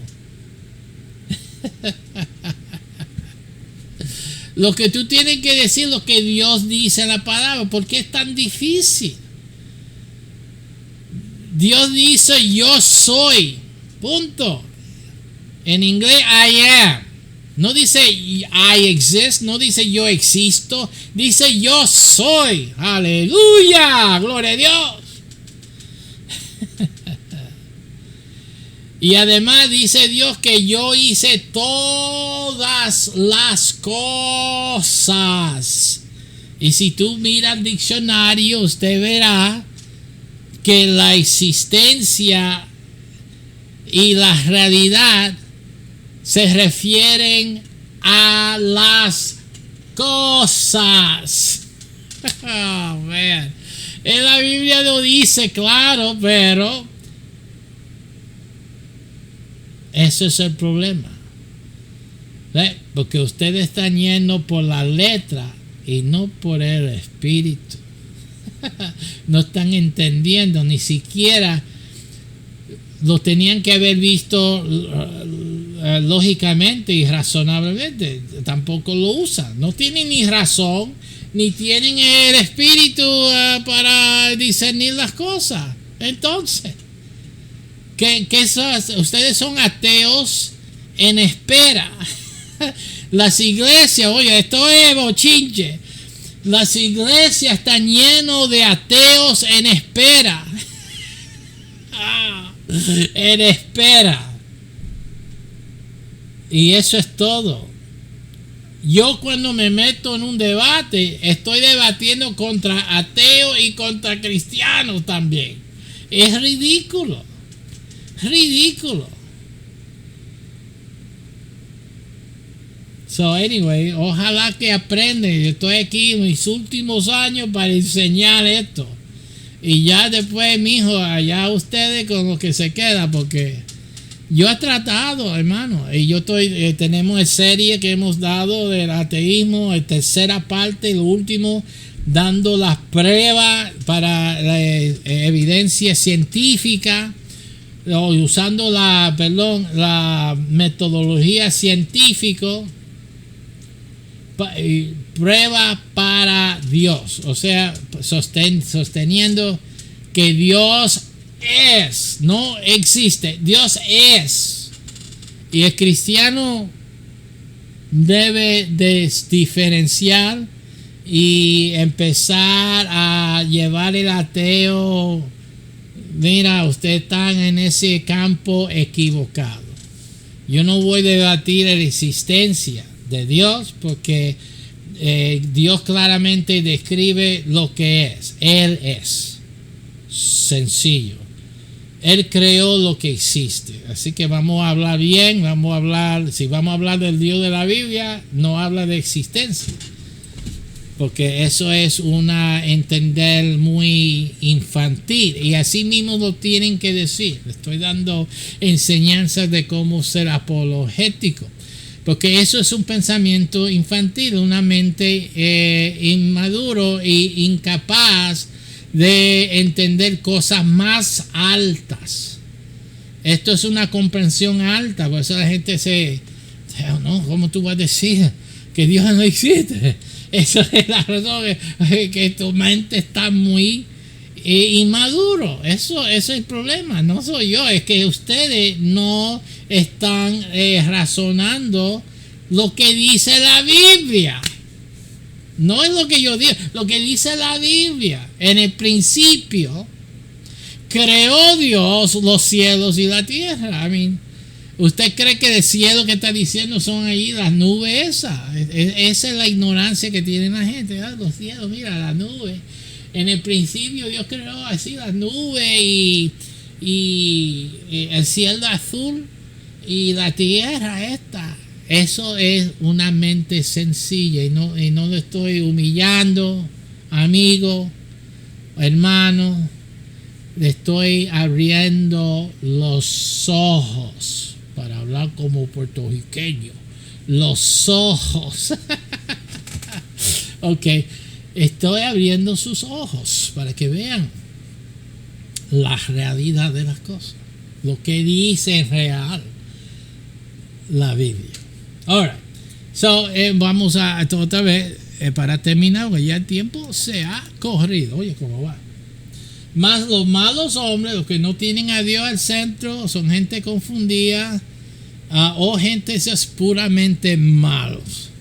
Lo que tú tienes que decir, lo que Dios dice en la palabra. ¿Por qué es tan difícil? Dios dice yo soy. Punto. En inglés I am. No dice I exist, no dice yo existo, dice yo soy. Aleluya, gloria a Dios. Y además dice Dios que yo hice todas las cosas. Y si tú miras el diccionario, usted verá que la existencia y la realidad se refieren a las cosas. Oh, man. En la Biblia lo dice claro, pero eso es el problema. ¿Ve? Porque ustedes están yendo por la letra y no por el espíritu. No están entendiendo, ni siquiera lo tenían que haber visto lógicamente y razonablemente. Tampoco lo usan. No tienen ni razón, ni tienen el espíritu para discernir las cosas. Entonces, ¿qué ustedes son ateos en espera? Las iglesias, oye, esto es bochinche. Las iglesias están llenas de ateos en espera. En espera. Y eso es todo. Yo cuando me meto en un debate, estoy debatiendo contra ateos y contra cristianos también. Es ridículo. Ridículo. So anyway, ojalá que aprendan. Yo estoy aquí en mis últimos años para enseñar esto. Y ya después, mijo, allá ustedes con lo que se queda, porque yo he tratado, hermano, y tenemos serie que hemos dado del ateísmo, tercera parte, lo último, dando las pruebas para la evidencia científica, usando la metodología científica, prueba para Dios, o sea, sosteniendo que Dios es, no existe, Dios es. Y el cristiano debe de diferenciar y empezar a llevar el ateo. Mira, ustedes están en ese campo equivocado. Yo no voy a debatir la existencia de Dios, porque Dios claramente describe lo que es. Él es sencillo. Él creó lo que existe. Así que vamos a hablar bien, si vamos a hablar del Dios de la Biblia, no habla de existencia, porque eso es entender muy infantil, y así mismo lo tienen que decir. Estoy dando enseñanzas de cómo ser apologético, porque eso es un pensamiento infantil, una mente inmaduro e incapaz de entender cosas más altas. Esto es una comprensión alta, por eso la gente no, ¿cómo tú vas a decir que Dios no existe? Esa es la razón, que tu mente está muy inmaduro. Eso es el problema, no soy yo, es que ustedes no están razonando lo que dice la Biblia. No es lo que yo digo, lo que dice la Biblia. En el principio creó Dios los cielos y la tierra. ¿Usted cree que el cielo que está diciendo son ahí las nubes esas? Esa es la ignorancia que tiene la gente. Los cielos, mira, las nubes. En el principio Dios creó así las nubes y el cielo azul y la tierra esta. Eso es una mente sencilla y no lo estoy humillando, amigo, hermano. Le estoy abriendo los ojos para hablar como puertorriqueño. Los ojos. Ok, estoy abriendo sus ojos para que vean la realidad de las cosas. Lo que dice en real la Biblia. Alright, so vamos a otra vez para terminar, porque ya el tiempo se ha corrido. Oye, ¿cómo va? Más los malos hombres, los que no tienen a Dios al centro, son gente confundida o gente puramente malos.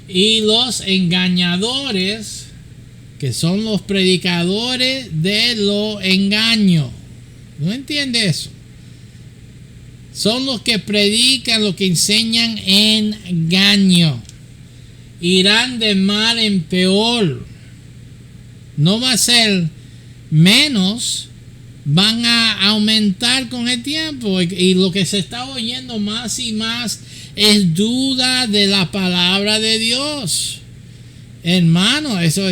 Y los engañadores, que son los predicadores de lo engaño. ¿No entiende eso? Son los que predican, los que enseñan engaño. Irán de mal en peor. No va a ser menos, van a aumentar con el tiempo. Y lo que se está oyendo más y más es duda de la palabra de Dios. Hermano, eso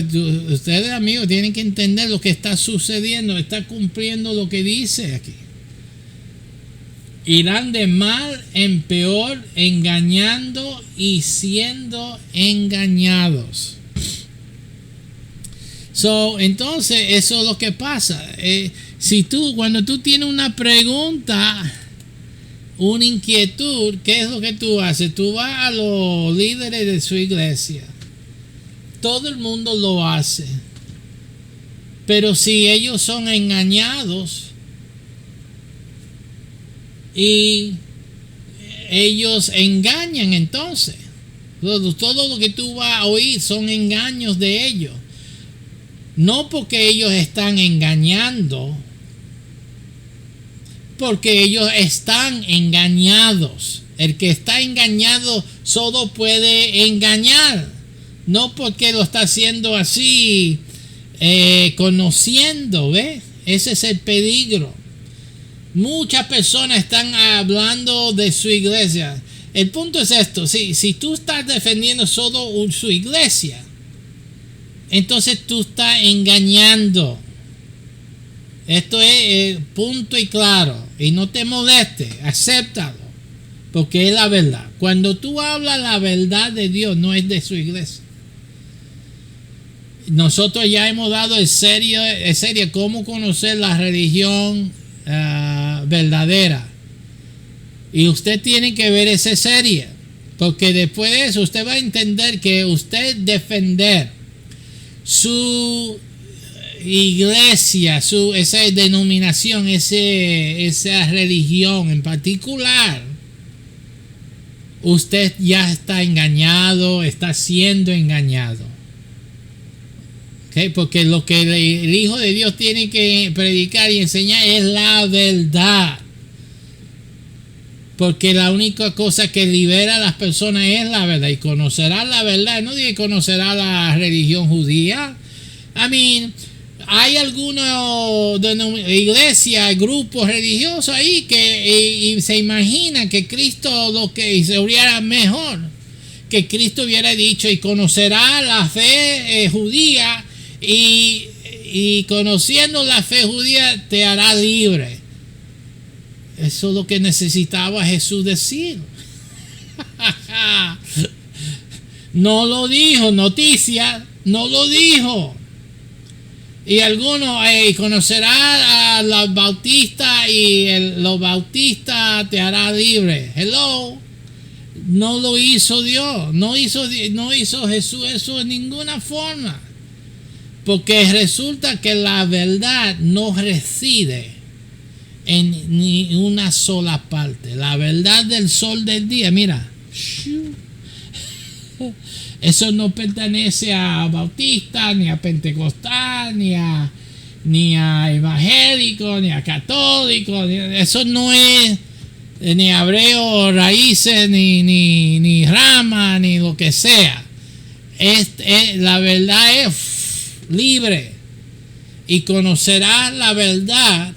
ustedes, amigos, tienen que entender lo que está sucediendo. Está cumpliendo lo que dice aquí. Irán de mal en peor, engañando y siendo engañados. Entonces, eso es lo que pasa. Cuando tú tienes una pregunta, una inquietud, ¿qué es lo que tú haces? Tú vas a los líderes de su iglesia. Todo el mundo lo hace. Pero si ellos son engañados y ellos engañan, entonces todo lo que tú vas a oír son engaños de ellos. No porque ellos están engañando, porque ellos están engañados. El que está engañado solo puede engañar, no porque lo está haciendo así, conociendo, ¿ves? Ese es el peligro. Muchas personas están hablando de su iglesia. El punto es esto: si tú estás defendiendo solo su iglesia, entonces tú estás engañando. Esto es punto y claro. Y no te moleste, acéptalo, porque es la verdad. Cuando tú hablas la verdad de Dios, no es de su iglesia. Nosotros ya hemos dado en serio cómo conocer la religión verdadera. Y usted tiene que ver esa serie, porque después de eso usted va a entender que usted defender su iglesia, esa denominación, esa religión en particular, usted ya está engañado, está siendo engañado. ¿Okay? Porque lo que el Hijo de Dios tiene que predicar y enseñar es la verdad. Porque la única cosa que libera a las personas es la verdad. Y conocerá la verdad. No dice conocerá la religión judía. Hay algunas iglesias, grupos religiosos ahí que se imaginan que Cristo lo que se hubiera mejor. Que Cristo hubiera dicho: y conocerá la fe judía. Y conociendo la fe judía te hará libre. Eso es lo que necesitaba Jesús decir. No lo dijo, noticia, no lo dijo. Y algunos conocerá a los bautistas y los bautistas te hará libre. Hello. No lo hizo Dios. No hizo Jesús eso en ninguna forma. Porque resulta que la verdad no reside en ni una sola parte. La verdad del sol del día, mira. Eso no pertenece a bautista, ni a pentecostal, ni a evangélico, ni a católico. Eso no es ni hebreo, raíces, ni rama, ni lo que sea. La verdad es libre. Y conocerás la verdad,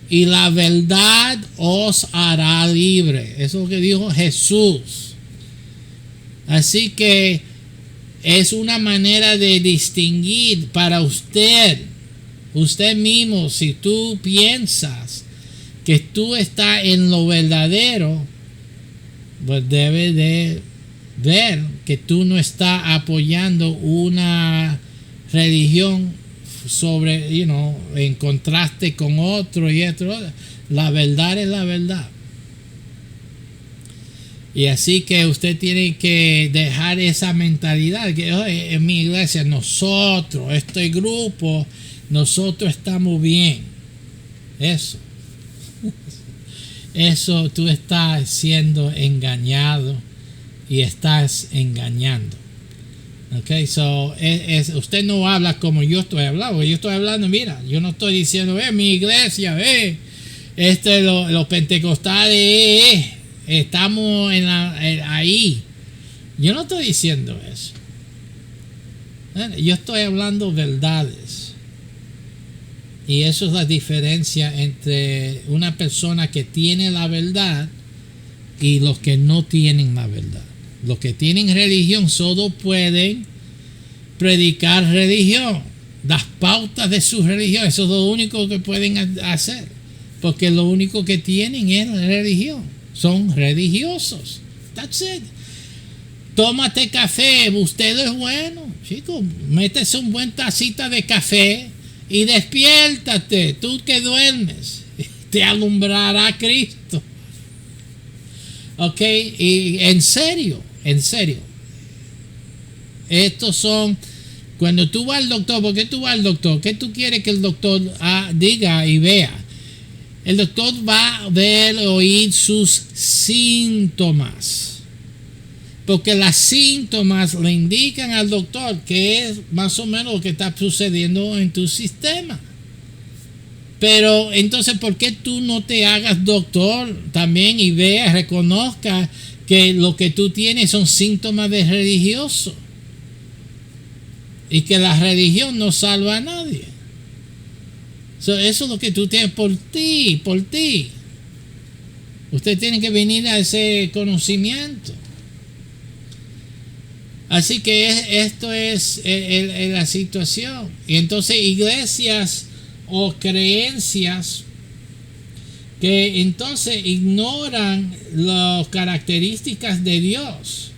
y la verdad os hará libre. Eso es lo que dijo Jesús. Así que es una manera de distinguir para usted mismo. Si tú piensas que tú estás en lo verdadero, pues debe de ver que tú no estás apoyando una religión sobre, en contraste con otro y otro. La verdad es la verdad. Y así que usted tiene que dejar esa mentalidad que en mi iglesia nosotros, este grupo, nosotros estamos bien. Eso tú estás siendo engañado y estás engañando. Okay, so usted no habla como yo estoy hablando. Yo estoy hablando, mira, yo no estoy diciendo, mi iglesia, los pentecostales, estamos ahí. Yo no estoy diciendo eso. Yo estoy hablando verdades. Y eso es la diferencia entre una persona que tiene la verdad y los que no tienen la verdad. Los que tienen religión solo pueden predicar religión, las pautas de su religión. Eso es lo único que pueden hacer, porque lo único que tienen es religión. Son religiosos. That's it. Tómate café, usted es bueno, chico. Métese un buen tacita de café y despiértate, tú que duermes. Te alumbrará Cristo. Ok, y en serio. Estos son, cuando tú vas al doctor, ¿por qué tú vas al doctor? ¿Qué tú quieres que el doctor diga y vea? El doctor va a ver, oír sus síntomas. Porque los síntomas le indican al doctor que es más o menos lo que está sucediendo en tu sistema. Pero entonces, ¿por qué tú no te hagas doctor también y veas, reconozca que lo que tú tienes son síntomas de religioso? Y que la religión no salva a nadie. Eso es lo que tú tienes por ti. Usted tiene que venir a ese conocimiento. Así que esto es la situación. Y entonces iglesias o creencias que entonces ignoran las características de Dios.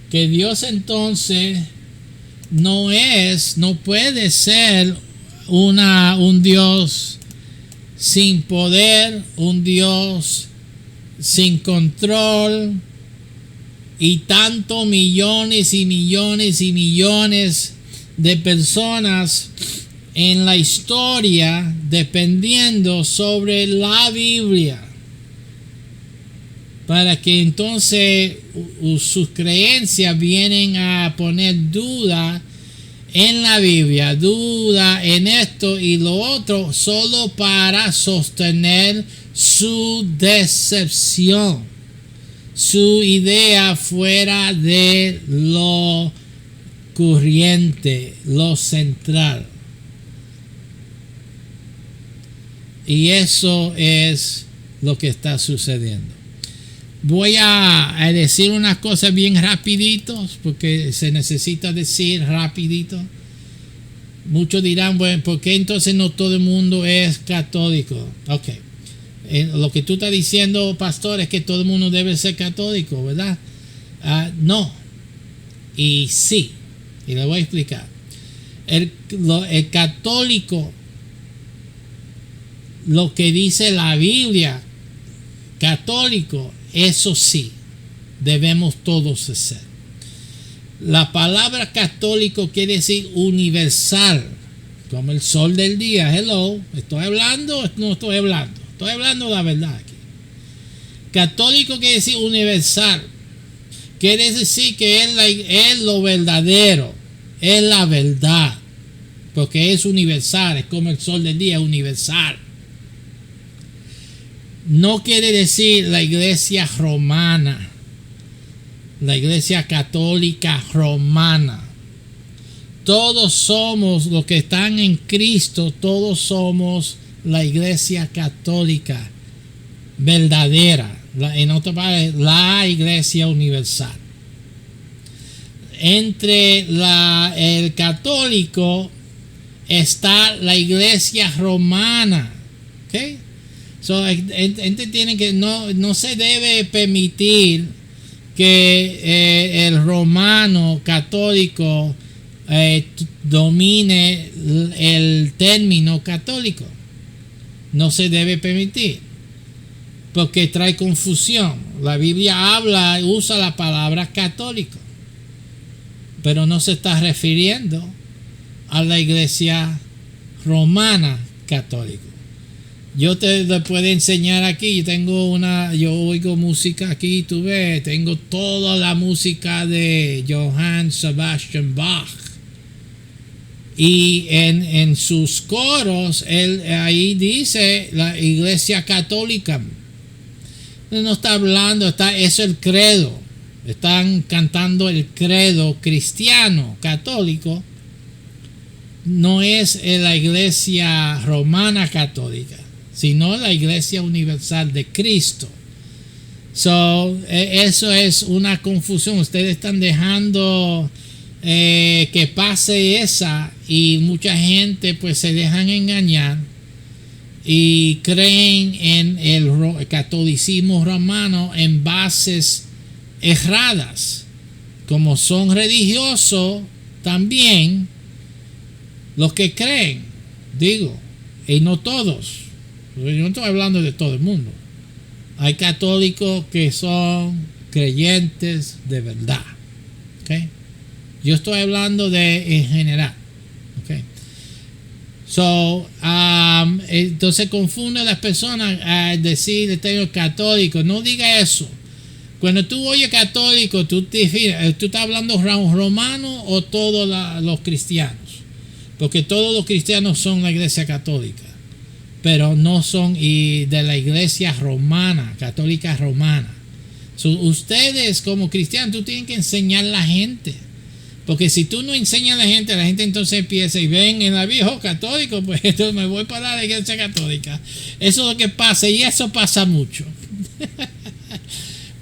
Que Dios entonces no puede ser un Dios sin poder, un Dios sin control, y tanto millones y millones y millones de personas en la historia dependiendo sobre la Biblia, para que entonces sus creencias vienen a poner duda en la Biblia, duda en esto y lo otro, solo para sostener su decepción, su idea fuera de lo corriente, lo central. Y eso es lo que está sucediendo. Voy a decir unas cosas bien rapiditos, porque se necesita decir rapidito. Muchos dirán, bueno, ¿por qué entonces no todo el mundo es católico? Ok. Lo que tú estás diciendo, pastor, es que todo el mundo debe ser católico, ¿verdad? No. Y sí. Y le voy a explicar. El católico, lo que dice la Biblia, católico, eso sí, debemos todos ser. La palabra católico quiere decir universal, como el sol del día. Hello, ¿estoy hablando? No estoy hablando. Estoy hablando la verdad aquí. Católico quiere decir universal. Quiere decir que es lo verdadero, es la verdad, porque es universal, es como el sol del día, es universal. No quiere decir la iglesia romana, la iglesia católica romana. Todos somos los que están en Cristo, todos somos la iglesia católica verdadera, en otras palabras, la iglesia universal. Entre el católico está la iglesia romana. ¿Okay? So, tienen que no se debe permitir que el romano católico domine el término católico. No se debe permitir, porque trae confusión. La Biblia usa la palabra católico, pero no se está refiriendo a la iglesia romana católica. Yo te puedo enseñar aquí. Yo oigo música aquí, tú ves, tengo toda la música de Johann Sebastian Bach. Y en sus coros, él ahí dice la iglesia católica. No está hablando, eso es el credo. Están cantando el credo cristiano, católico. No es la iglesia romana católica, sino la iglesia universal de Cristo. Eso es una confusión. Ustedes están dejando que pase esa, y mucha gente pues se dejan engañar y creen en el catolicismo romano en bases erradas. Como son religiosos también los que creen, digo, y no todos. Yo no estoy hablando de todo el mundo. Hay católicos que son creyentes de verdad. ¿Okay? Yo estoy hablando en general. ¿Okay? Entonces confunde a las personas al decir tengo católico. No diga eso. Cuando tú oyes católico, tú estás hablando romano o todos los cristianos. Porque todos los cristianos son la iglesia católica, pero no son de la iglesia romana, católica romana. Ustedes como cristianos, tú tienes que enseñar a la gente. Porque si tú no enseñas a la gente entonces empieza y ven en la viejo católico, pues entonces me voy para la iglesia católica. Eso es lo que pasa, y eso pasa mucho.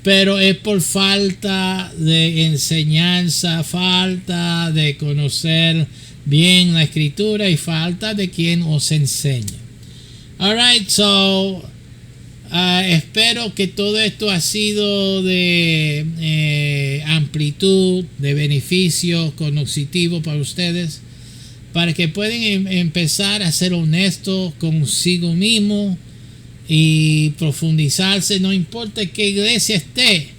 Pero es por falta de enseñanza, falta de conocer bien la escritura y falta de quien os enseñe. Alright, espero que todo esto ha sido de amplitud, de beneficio cognitivo para ustedes, para que puedan empezar a ser honestos consigo mismo y profundizarse, no importa qué iglesia esté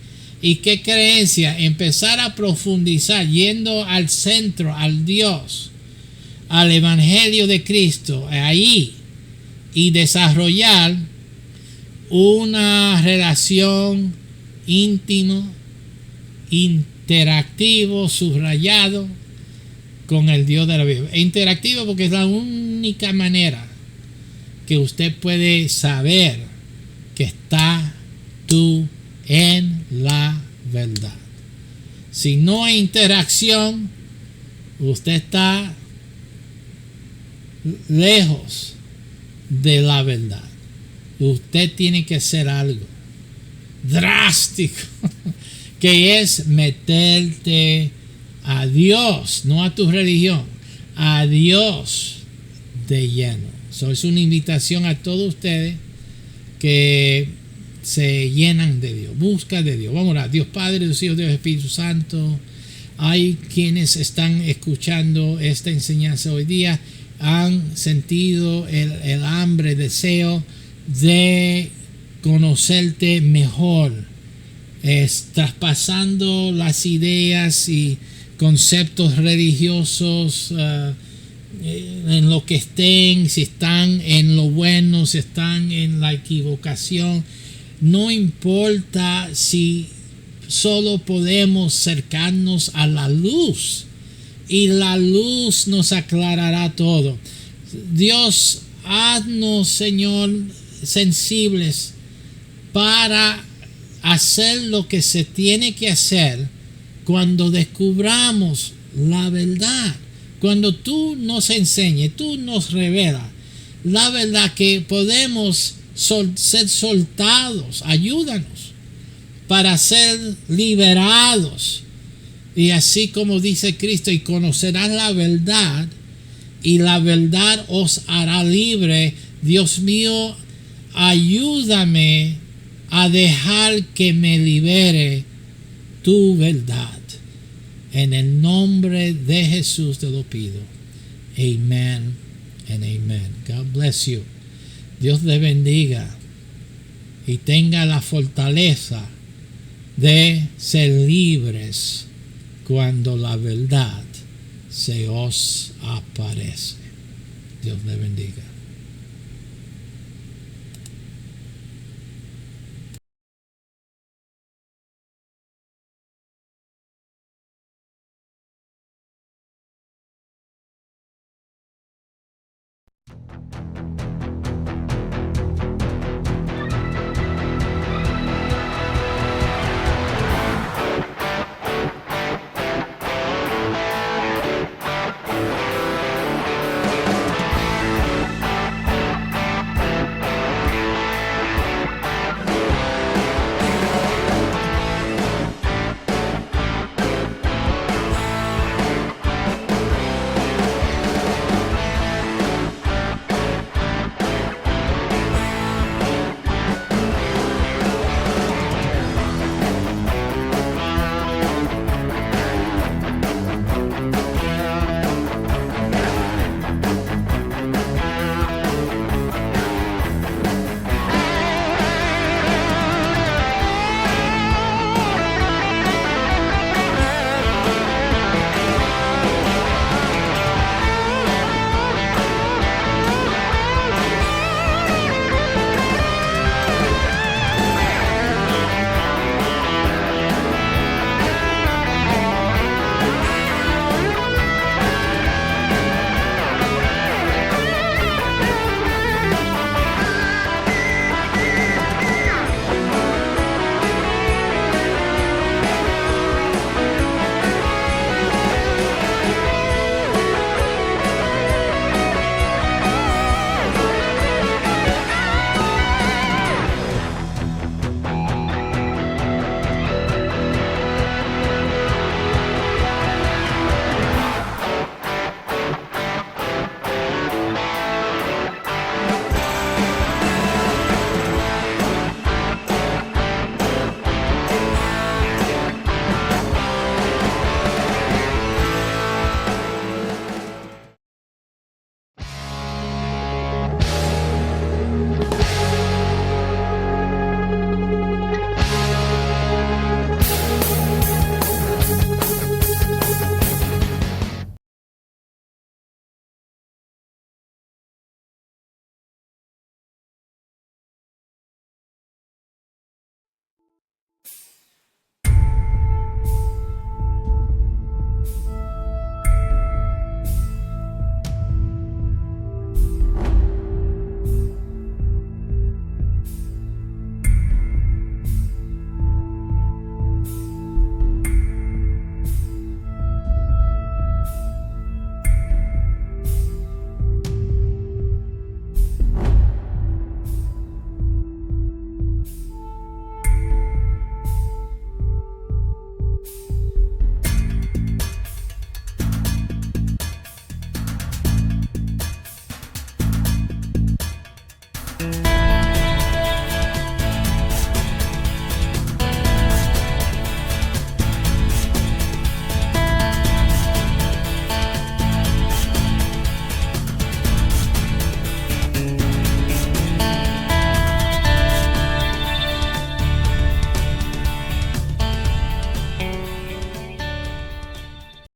y qué creencia, empezar a profundizar yendo al centro, al Dios, al Evangelio de Cristo, ahí, y desarrollar una relación íntimo, interactivo, subrayado con el Dios de la Biblia. Interactivo porque es la única manera que usted puede saber que está tú en la verdad. Si no hay interacción, usted está lejos de la verdad. Usted tiene que hacer algo drástico, que es meterte a Dios, no a tu religión, a Dios de lleno. Es una invitación a todos ustedes que se llenan de Dios, busca de Dios. Vamos a orar. Dios Padre, Dios Hijo, Dios Espíritu Santo, hay quienes están escuchando esta enseñanza hoy día, han sentido el hambre, deseo de conocerte mejor, traspasando las ideas y conceptos religiosos, en lo que estén, si están en lo bueno, si están en la equivocación. No importa si solo podemos acercarnos a la luz y la luz nos aclarará todo. Dios, haznos, Señor, sensibles para hacer lo que se tiene que hacer cuando descubramos la verdad. Cuando tú nos enseñes, tú nos revelas la verdad, que podemos ser soltados. Ayúdanos para ser liberados. Y así como dice Cristo, y conocerán la verdad, y la verdad os hará libre. Dios mío, ayúdame a dejar que me libere tu verdad. En el nombre de Jesús te lo pido. Amen and amen. God bless you. Dios te bendiga y tenga la fortaleza de ser libres cuando la verdad se os aparece. Dios te bendiga.